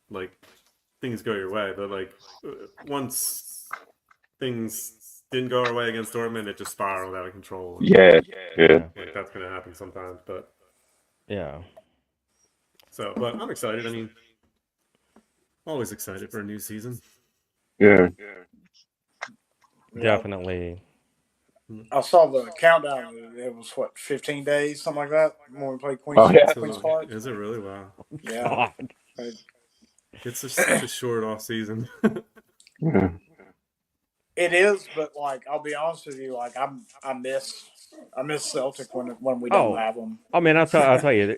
A: like things go your way, but like once things didn't go our way against Dortmund, it just spiraled out of control, and
B: Yeah, yeah.
C: Yeah.
A: like that's gonna happen sometimes. But
C: Yeah.
A: but I'm excited. I mean, always excited for a new season.
B: Yeah.
D: Yeah,
C: Definitely.
D: I saw the countdown. It was what 15 days, something like that, when we played
B: Oh yeah.
D: Queens Park.
A: Is it really? Wow.
D: Yeah,
C: God.
A: It's just such a short off season.
B: Yeah.
D: it is. But like, I'll be honest with you, like I miss Celtic when we don't
C: Oh.
D: have them.
C: Oh man, I'll tell you.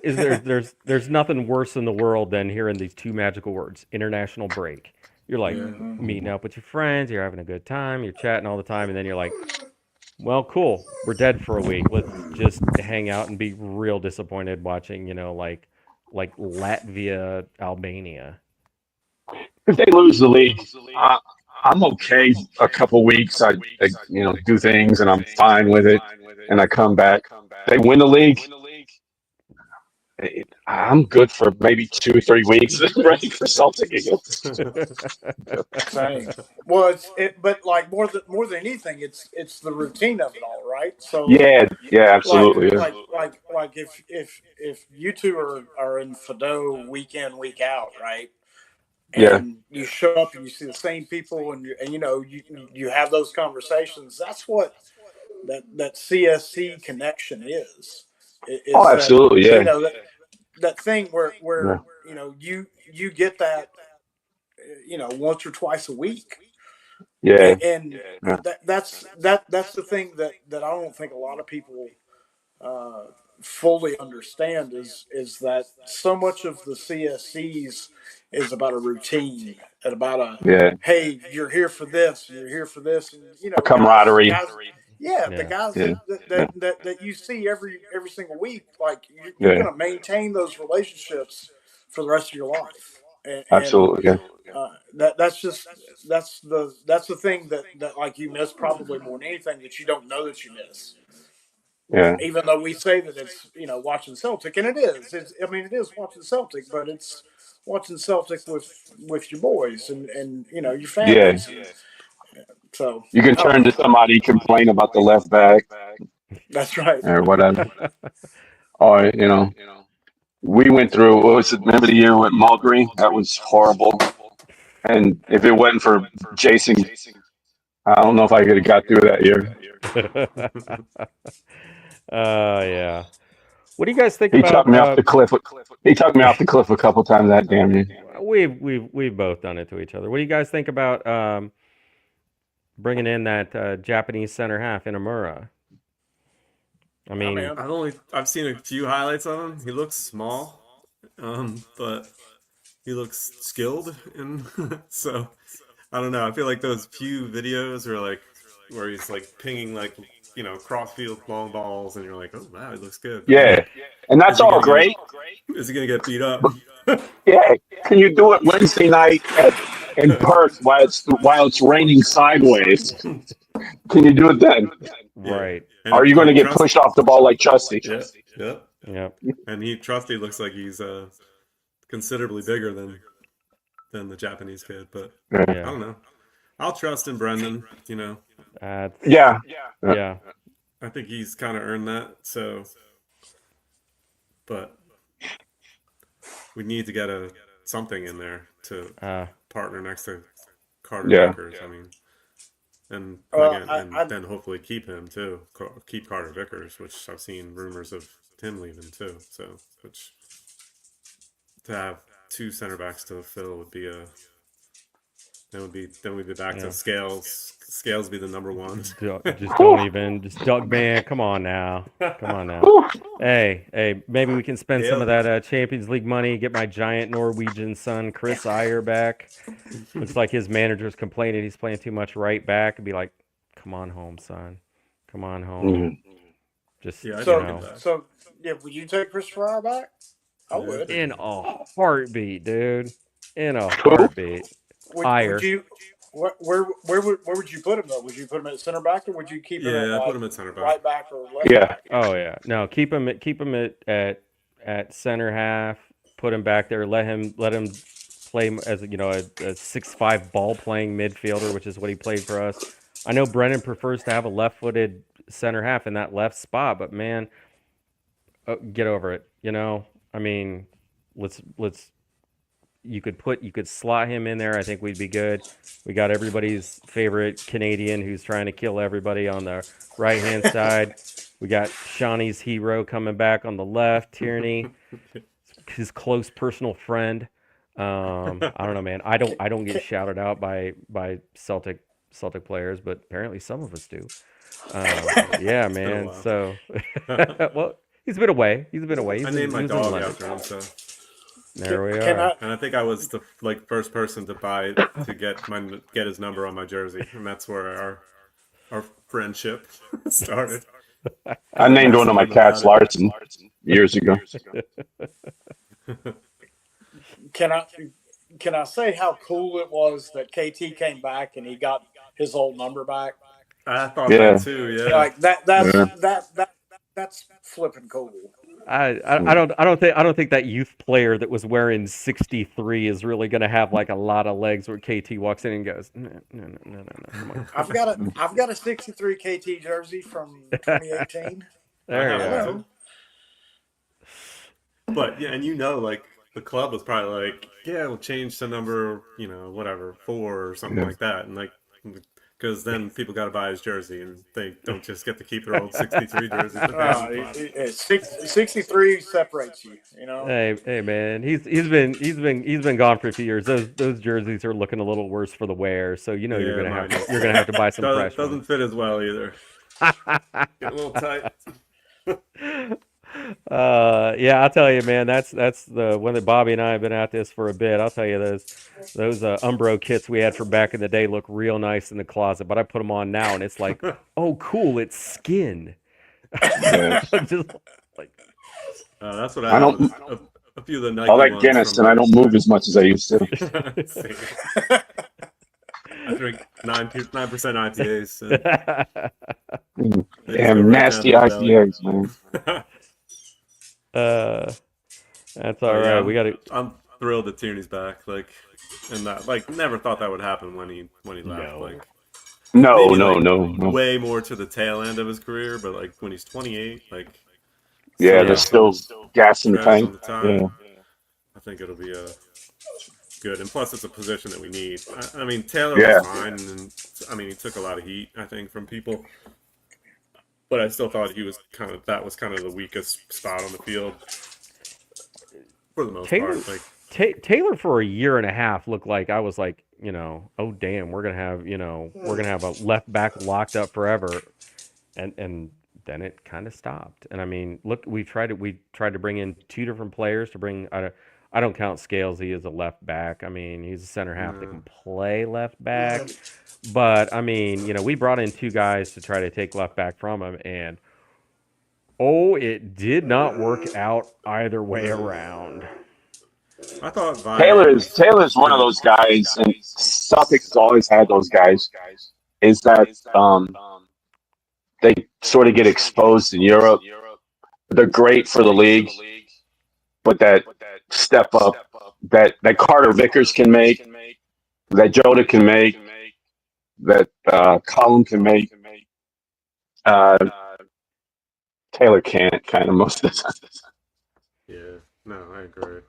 C: There's nothing worse in the world than hearing these two magical words, international break. You're like
A: Yeah.
C: meeting up with your friends, you're having a good time, you're chatting all the time, and then you're like, well, cool. We're dead for a week. Let's just hang out and be real disappointed watching, like Latvia, Albania.
B: If they lose the league, I, I'm okay. A couple weeks, I do things, and I'm fine with it, and I come back. They win the league. I'm good for maybe 2 or 3 weeks, ready for Celtic again.
D: Same. Well, but like more than anything, it's the routine of it all, right? So
B: Yeah, yeah,
D: like
B: absolutely. Yeah,
D: if you two are in Fido week in week out, right?
B: yeah.
D: And you show up and you see the same people, and you have those conversations. That's what that CSC connection is.
B: Oh,
D: Is that
B: absolutely.
D: you
B: Yeah,
D: know that that thing
B: Yeah.
D: where you get that once or twice a week,
B: Yeah.
D: and
B: Yeah.
D: that's the thing that I don't think a lot of people uh, fully understand is that so much of the CSCs is about a routine and about a,
B: Yeah.
D: hey, you're here for this, you're here for this, and
B: A
D: guys,
B: camaraderie.
D: yeah, the
C: Yeah.
D: guys
B: Yeah. Yeah.
D: that you see every single week, like you're
B: Yeah.
D: going to maintain those relationships for the rest of your life, and
B: Absolutely. Yeah.
D: that's the thing that like you miss probably more than anything, that you don't know that you miss,
B: Yeah.
D: even though we say that it's watching Celtic, and it is. I mean, it is watching Celtic, but it's watching Celtic with your boys and your
B: Yeah.
D: families, and so
B: You can
D: I don't
B: turn
D: know.
B: to somebody, complain about the left back
D: That's right.
B: or whatever. Or, we went through, what was it? Remember the year with Mulgrew? That was horrible. And if it wasn't for Jason, I don't know if I could have got through that year.
C: Yeah. What do you guys think
B: He talked
C: about?
B: me off the cliff. He talked me off the cliff a couple times that damn year.
C: We've both done it to each other. What do you guys think about bringing in that Japanese center half Inamura? I mean,
A: I've seen a few highlights of him. He looks small, but he looks skilled, and so I don't know. I feel like those few videos are like where he's like pinging like crossfield long balls, and you're like, oh wow, he looks good. But
B: Yeah. And
A: is
B: that's
A: he
B: all
A: gonna get
B: great.
A: is he gonna get beat up?
B: Yeah. Can you do it Wednesday night in Perth while it's raining sideways? Can you do it then?
A: Yeah,
C: right.
B: Or are you going to
A: and
B: get pushed off the ball like Trusty?
A: yeah, yeah,
C: Yep.
A: and Trusty looks like he's considerably bigger than the Japanese kid, but
B: Yeah.
A: I
C: Yeah.
A: don't know. I'll trust in Brendan.
B: Yeah.
C: Yeah.
A: I think he's kind of earned that. So, but we need to get something in there to partner next to Carter
B: Yeah.
A: Vickers. I mean, and
D: Well,
A: again, and then hopefully keep him too. Keep Carter Vickers, which I've seen rumors of Tim leaving too. So, which to have two center backs to fill would be then we'd be back to Scales. Scales be the number one.
C: Just don't even. Just Doug, man. Come on now. Come on now. Hey. Maybe we can spend some of that Champions League money. Get my giant Norwegian son, Chris Iyer, back. Looks like his manager's complaining he's playing too much right back. And be like, come on home, son. Come on home.
B: Mm-hmm.
C: Just
D: so would you take Christopher Iyer back? I would.
C: in a heartbeat, dude. In a heartbeat.
D: Would you? Where would you put him though? Would you put him at center back, or would you keep him at
A: I put him at center back.
D: right back or left
B: Yeah.
D: back?
C: Oh yeah, no, keep him at center half. Put him back there. Let him play as a 6'5" ball playing midfielder, which is what he played for us. I know Brennan prefers to have a left-footed center half in that left spot, but man, get over it. I mean, let's. You could slot him in there. I think we'd be good. We got everybody's favorite Canadian who's trying to kill everybody on the right-hand side. We got Shawnee's hero coming back on the left, Tierney, his close personal friend. I don't know, man. I don't get shouted out by Celtic players, but apparently some of us do. Yeah, man. So, well, he's been away.
A: I named my dog after him, so.
C: There we are.
A: And I think I was the first person to get his number on my jersey, and that's where our friendship started.
B: I named one of my cats Larson years ago.
D: Can I say how cool it was that KT came back and he got his old number back?
A: I thought that too. Yeah,
D: like that's flipping cool.
C: I don't think that youth player that was wearing 63 is really going to have like a lot of legs where KT walks in and goes, no, come on.
D: I've got a 63 KT jersey from 2018.
C: There you go.
A: But yeah, and like the club was probably like, yeah, we'll change to number, whatever, 4 or something like that, and like because because then people got to buy his jersey, and they don't just get to keep their old '63 jerseys that they haven't bought.
D: 63 separates you, you know.
C: Hey man, he's been gone for a few years. Those jerseys are looking a little worse for the wear, so you know
A: Yeah,
C: you're gonna have to buy some fresh
A: doesn't
C: ones.
A: fit as well either. Get a little tight.
C: Yeah, I'll tell you, man. That's the one that Bobby and I have been at this for a bit. I'll tell you those Umbro kits we had for back in the day look real nice in the closet, but I put them on now, and it's like, oh, cool, it's skin.
B: Yeah.
C: Just like,
A: That's what I
B: I
A: have.
B: don't.
A: A few of the Nike
B: I like
A: ones
B: Guinness,
A: from
B: and I don't move as much as I used to.
A: Same. I drink 9% IPAs. So they just go
B: Damn
A: right
B: nasty
A: down to the
B: IPAs, man.
C: that's all
A: Yeah,
C: right. We got to.
A: I'm thrilled that Tierney's back. Like, and that, like, never thought that would happen when he left.
C: No.
A: Like,
B: No,
A: maybe,
B: no,
A: like,
B: no.
A: way more to the tail end of his career, but like when he's 28, like,
B: Yeah,
A: still
B: they're
A: got
B: still
A: some
B: gas in the
A: treads on
B: tank.
A: the time.
B: Yeah.
A: I think it'll be good, and plus it's a position that we need. I mean, Taylor
B: Yeah.
A: was fine, and I mean he took a lot of heat, I think, from people, but I still thought that was kind of the weakest spot on the field for the most
C: Taylor,
A: part. Like,
C: Taylor for a year and a half looked like I was like, oh damn, we're gonna have a left back locked up forever, and then it kind of stopped. And I mean, look, we tried to bring in two different players to bring. I don't count Scalesy as a left back. I mean, he's a center half that can play left back, but I mean, we brought in two guys to try to take left back from him, and it did not work out either way around.
A: I thought
B: Taylor's one of those guys, and Celtics has always had those guys. Is that they sort of get exposed in Europe? They're great for the league, but that step up that Carter Vickers can make, that Jota can make, that Colin can make, Taylor can't kind of most of the time.
A: Yeah, no, I agree.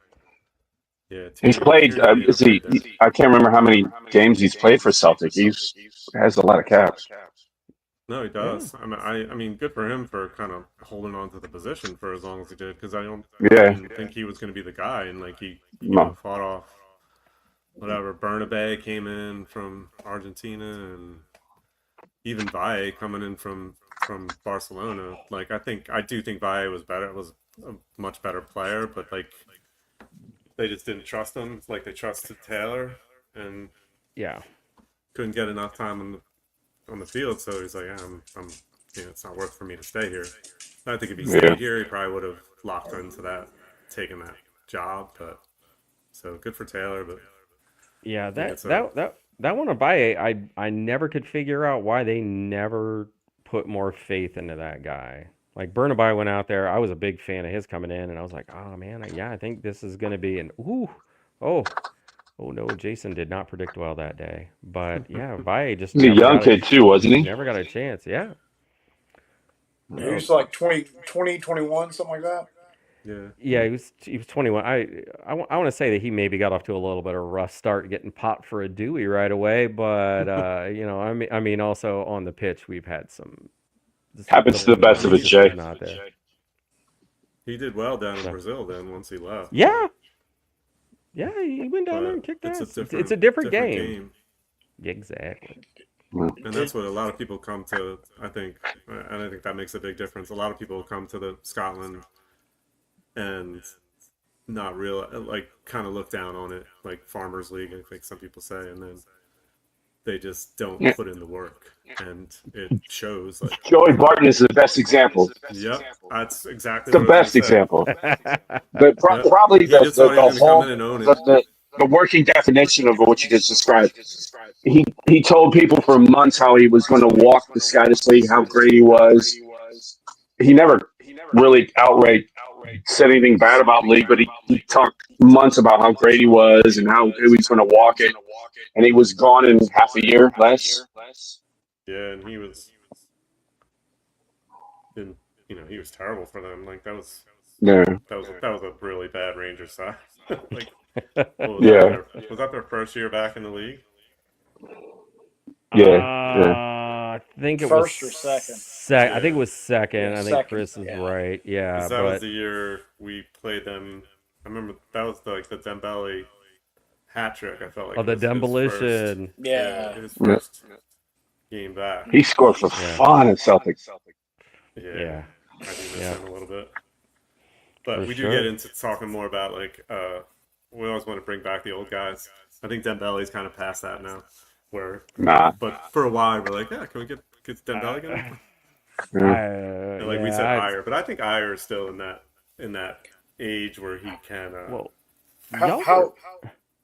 A: Yeah,
B: He's played. I can't remember how many games he's played for Celtic. He has a lot of caps.
A: No, he does. I mean, good for him for kind of holding on to the position for as long as he did, because I didn't think he was going to be the guy, and like he fought off whatever. Bernabé came in from Argentina, and even Valle coming in from Barcelona. Like, I do think Valle was better. Was a much better player, but like they just didn't trust him. Like they trusted Taylor, and couldn't get enough time on the field. So he's like, it's not worth for me to stay here. I think if he stayed here, he probably would have locked into taking that job. But so good for Taylor. But
C: yeah, that one of Baye, I never could figure out why they never put more faith into that guy. Like Bernabé went out there, I was a big fan of his coming in, and I was like, oh man, I think this is going to be oh no, Jason did not predict well that day. But yeah, Baye just
B: He's a young kid too, wasn't he?
C: Never got a chance. Yeah.
D: He was like 20, 21, something like that.
C: Yeah, he was 21. I want to say that he maybe got off to a little bit of a rough start getting popped for a Dewey right away, but I mean also on the pitch we've had some
B: happens to the best of us, Jay.
A: He did well down in Brazil then once he left.
C: Yeah. Yeah, he went down there and kicked ass. It's a different game. Exactly.
A: And that's what a lot of people come to, I think, and I think that makes a big difference. A lot of people come to the Scotland and not kind of look down on it, like Farmers League, I think some people say, and then they just don't put in the work, and it shows. Like
B: Joey Barton is the best example.
A: Yep, that's exactly
B: the best example. But probably the working definition of what you just described. He told people for months how he was going to walk the Scottish League, how great he was. He never really outright said anything bad about league, but he talked months about how great he was and how he was going to walk it. And he was gone in half a year less.
A: Yeah, and he was terrible for them. Like that was a really bad Rangers side. Like, was that their first year back in the league?
B: Yeah.
C: I think it was
D: First or second?
C: I think it was second.
D: Yeah,
C: I think
D: second.
C: Chris is
D: Yeah.
C: right. Yeah,
A: Because that was
C: but
A: the year we played them. I remember that was like the Dembele hat trick. I felt like it
C: the
A: was his first.
C: demolition.
A: Yeah,
D: Yeah.
A: his
B: Yeah.
A: first game back.
B: He scored for
C: Yeah,
B: fun at Celtic.
A: Yeah,
C: yeah,
A: I do miss
C: yeah,
A: him a little bit.
C: for
A: But we do get
C: sure.
A: into talking more about like we always want to bring back the old guys. I think Dembele's kind of past that now. Where,
B: Nah.
A: but for a while we're like, yeah, can we get Dembele
C: Uh,
A: again?
B: Yeah.
A: And like we
C: yeah,
A: said, Ayer, but I think Ayer is still in that age where he can
C: well,
D: How
C: y'all were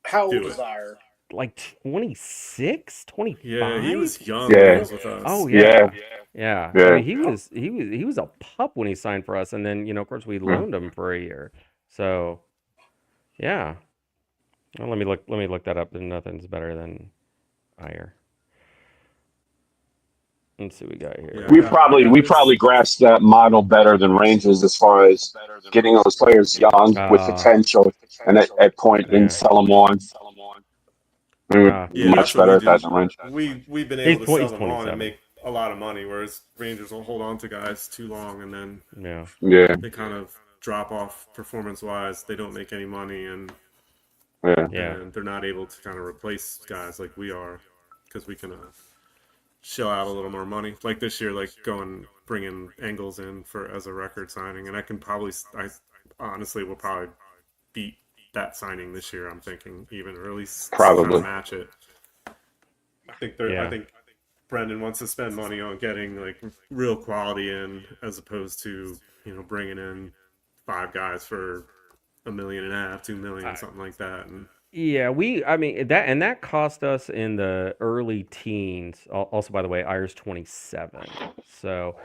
D: how old
A: do
D: is
A: it.
D: Iyer?
C: like 26,
A: Yeah, he
C: 25.
A: was young when he
B: Yeah.
A: was with us.
C: Oh
B: Yeah.
C: yeah. I
B: Yeah.
C: mean, he was a pup when he signed for us, and then of course we
B: Yeah.
C: loaned him for a year. So yeah. Well, let me look that up. Nothing's better than Ayer. Let's see what we got
A: Yeah,
C: here.
A: I got
B: We
A: this.
B: probably grasped that model better than Rangers as far as getting those players young with
C: Uh,
B: potential, and at point then
C: yeah.
B: sell them on. We were
A: Yeah,
B: much
A: that's what
B: better
A: we
B: at that
A: do.
B: than Rangers.
A: We've been able to sell
C: He's
A: them on and
C: 27.
A: make a lot of money, whereas Rangers will hold on to guys too long and then
C: Yeah.
B: Yeah.
A: they kind of drop off performance wise. They don't make any money
B: Yeah.
C: Yeah.
A: and they're not able to kind of replace guys like we are because we can shell out a little more money. Like this year, like bringing Engels in for as a record signing, and I honestly will probably beat that signing this year. I'm thinking even or at least kind of
B: Probably.
A: match it. I
C: Yeah.
A: think Brendan wants to spend money on getting like real quality in as opposed to bringing in five guys for $1.5 million, 2 million, something like that. And
C: Yeah, I mean that cost us in the early teens. Also, by the way, Ayer's 27. So,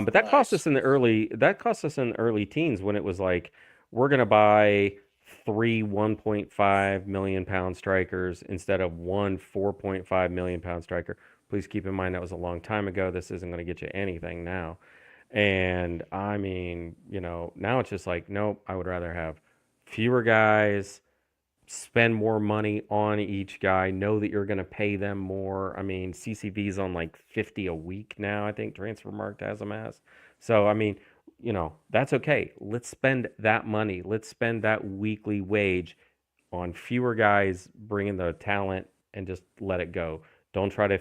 C: but
D: Nice.
C: that cost us in the early teens when it was like we're gonna buy three 1.5 million pound strikers instead of one 4.5 million pound striker. Please keep in mind that was a long time ago. This isn't gonna get you anything now. And I mean, now it's just like, nope, I would rather have fewer guys, spend more money on each guy, know that you're going to pay them more. I mean, CCV's on like 50 a week now, I think Transfermarkt has them as. So, I mean, that's okay. Let's spend that money. Let's spend that weekly wage on fewer guys, bringing the talent and just let it go. Don't try to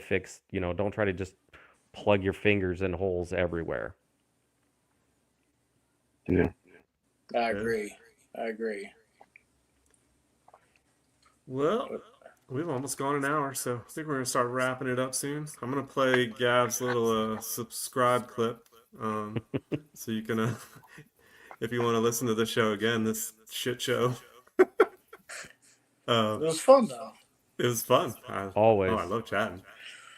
C: don't try to just plug your fingers in holes everywhere.
B: Yeah.
D: I
A: yeah.
D: agree. I agree.
A: Well, we've almost gone an hour, so I think we're gonna start wrapping it up soon. I'm gonna play Gav's little subscribe clip, so you can, if you want to listen to the show again, this shit show.
D: It was fun though.
A: It was fun.
C: Always.
A: I love chatting.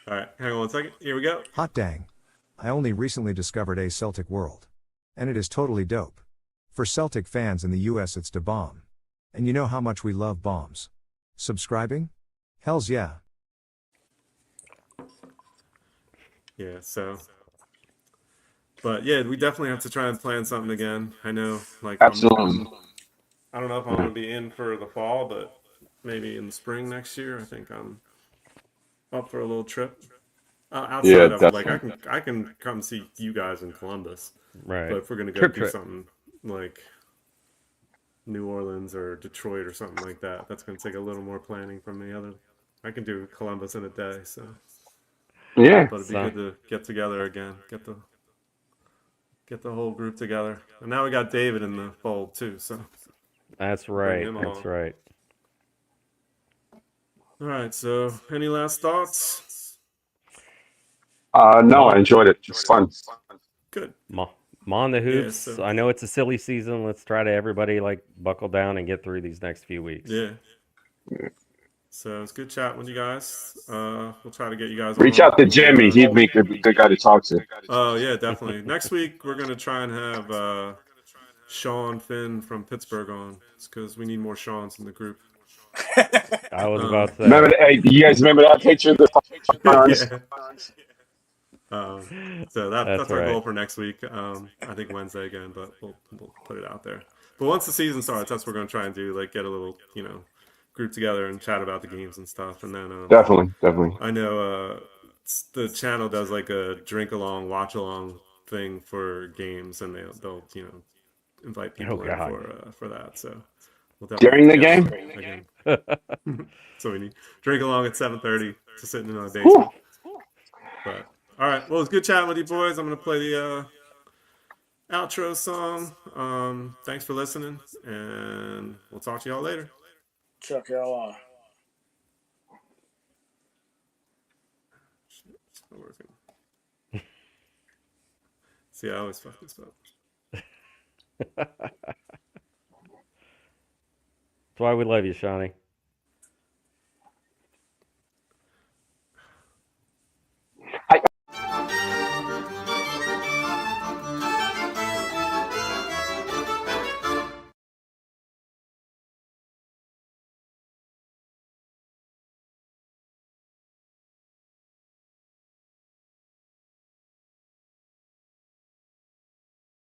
A: All right, hang on one second. Here we go.
E: Hot dang. I only recently discovered a Celtic World. And it is totally dope. For Celtic fans in the US, it's da bomb. And you know how much we love bombs. Subscribing? Hells yeah.
A: Yeah, so. But yeah, we definitely have to try and plan something again. I know, like,
B: Absolutely.
A: I don't know if I'm gonna be in for the fall, but maybe in the spring next year. I think I'm up for a little trip.
B: Yeah,
A: Outside of like,
B: definitely.
A: I can come see you guys in Columbus,
C: Right.
A: but if we're gonna go
C: Trip
A: do
C: trip.
A: something like New Orleans or Detroit or something like that, that's gonna take a little more planning from me. I can do Columbus in a day, so.
B: Yeah.
A: But it'd be
C: So,
A: good to get together again, get the whole group together, and now we got David in the fold too, so
C: that's
A: bring
C: right.
A: him
C: That's
A: along.
C: right.
A: All right, so any last thoughts?
B: No, I
C: Mon,
B: enjoyed it. It's fun.
A: Good.
C: Mon the
A: Yeah,
C: hoops.
A: so
C: I know it's a silly season. Let's try to everybody like buckle down and get through these next few weeks.
A: yeah. So it's good chatting with you guys. We'll try to get you guys
B: Reach
A: on.
B: out to Jimmy. He'd be a good guy to talk to.
A: Oh yeah, definitely. Next week we're gonna try and have Sean Finn from Pittsburgh on, because we need more Seans in the group.
C: I was
A: Um,
C: about to
B: Remember,
C: say.
B: hey, you guys remember that picture of the farms?
A: yeah. So that's
C: That's
A: our
C: right.
A: goal for next week. I think Wednesday again, but we'll put it out there. But once the season starts, that's what we're gonna try and do. Like get a little group together and chat about the games and stuff. And then
B: Definitely.
A: I know the channel does like a drink along, watch along thing for games, and they'll invite
C: Oh
A: people in
C: God.
A: for that. So we'll definitely
B: During
A: have
B: the
A: to get
B: game?
A: one again. So we need drink along at 7:30 to sitting in our
B: Whew.
A: basement. But all right, well, it's good chatting with you boys. I'm gonna play the outro song. Thanks for listening, and we'll talk to y'all later.
D: Chuck y'all.
A: It's not working. See, I always fuck this up.
C: That's why we love you, Shawnee.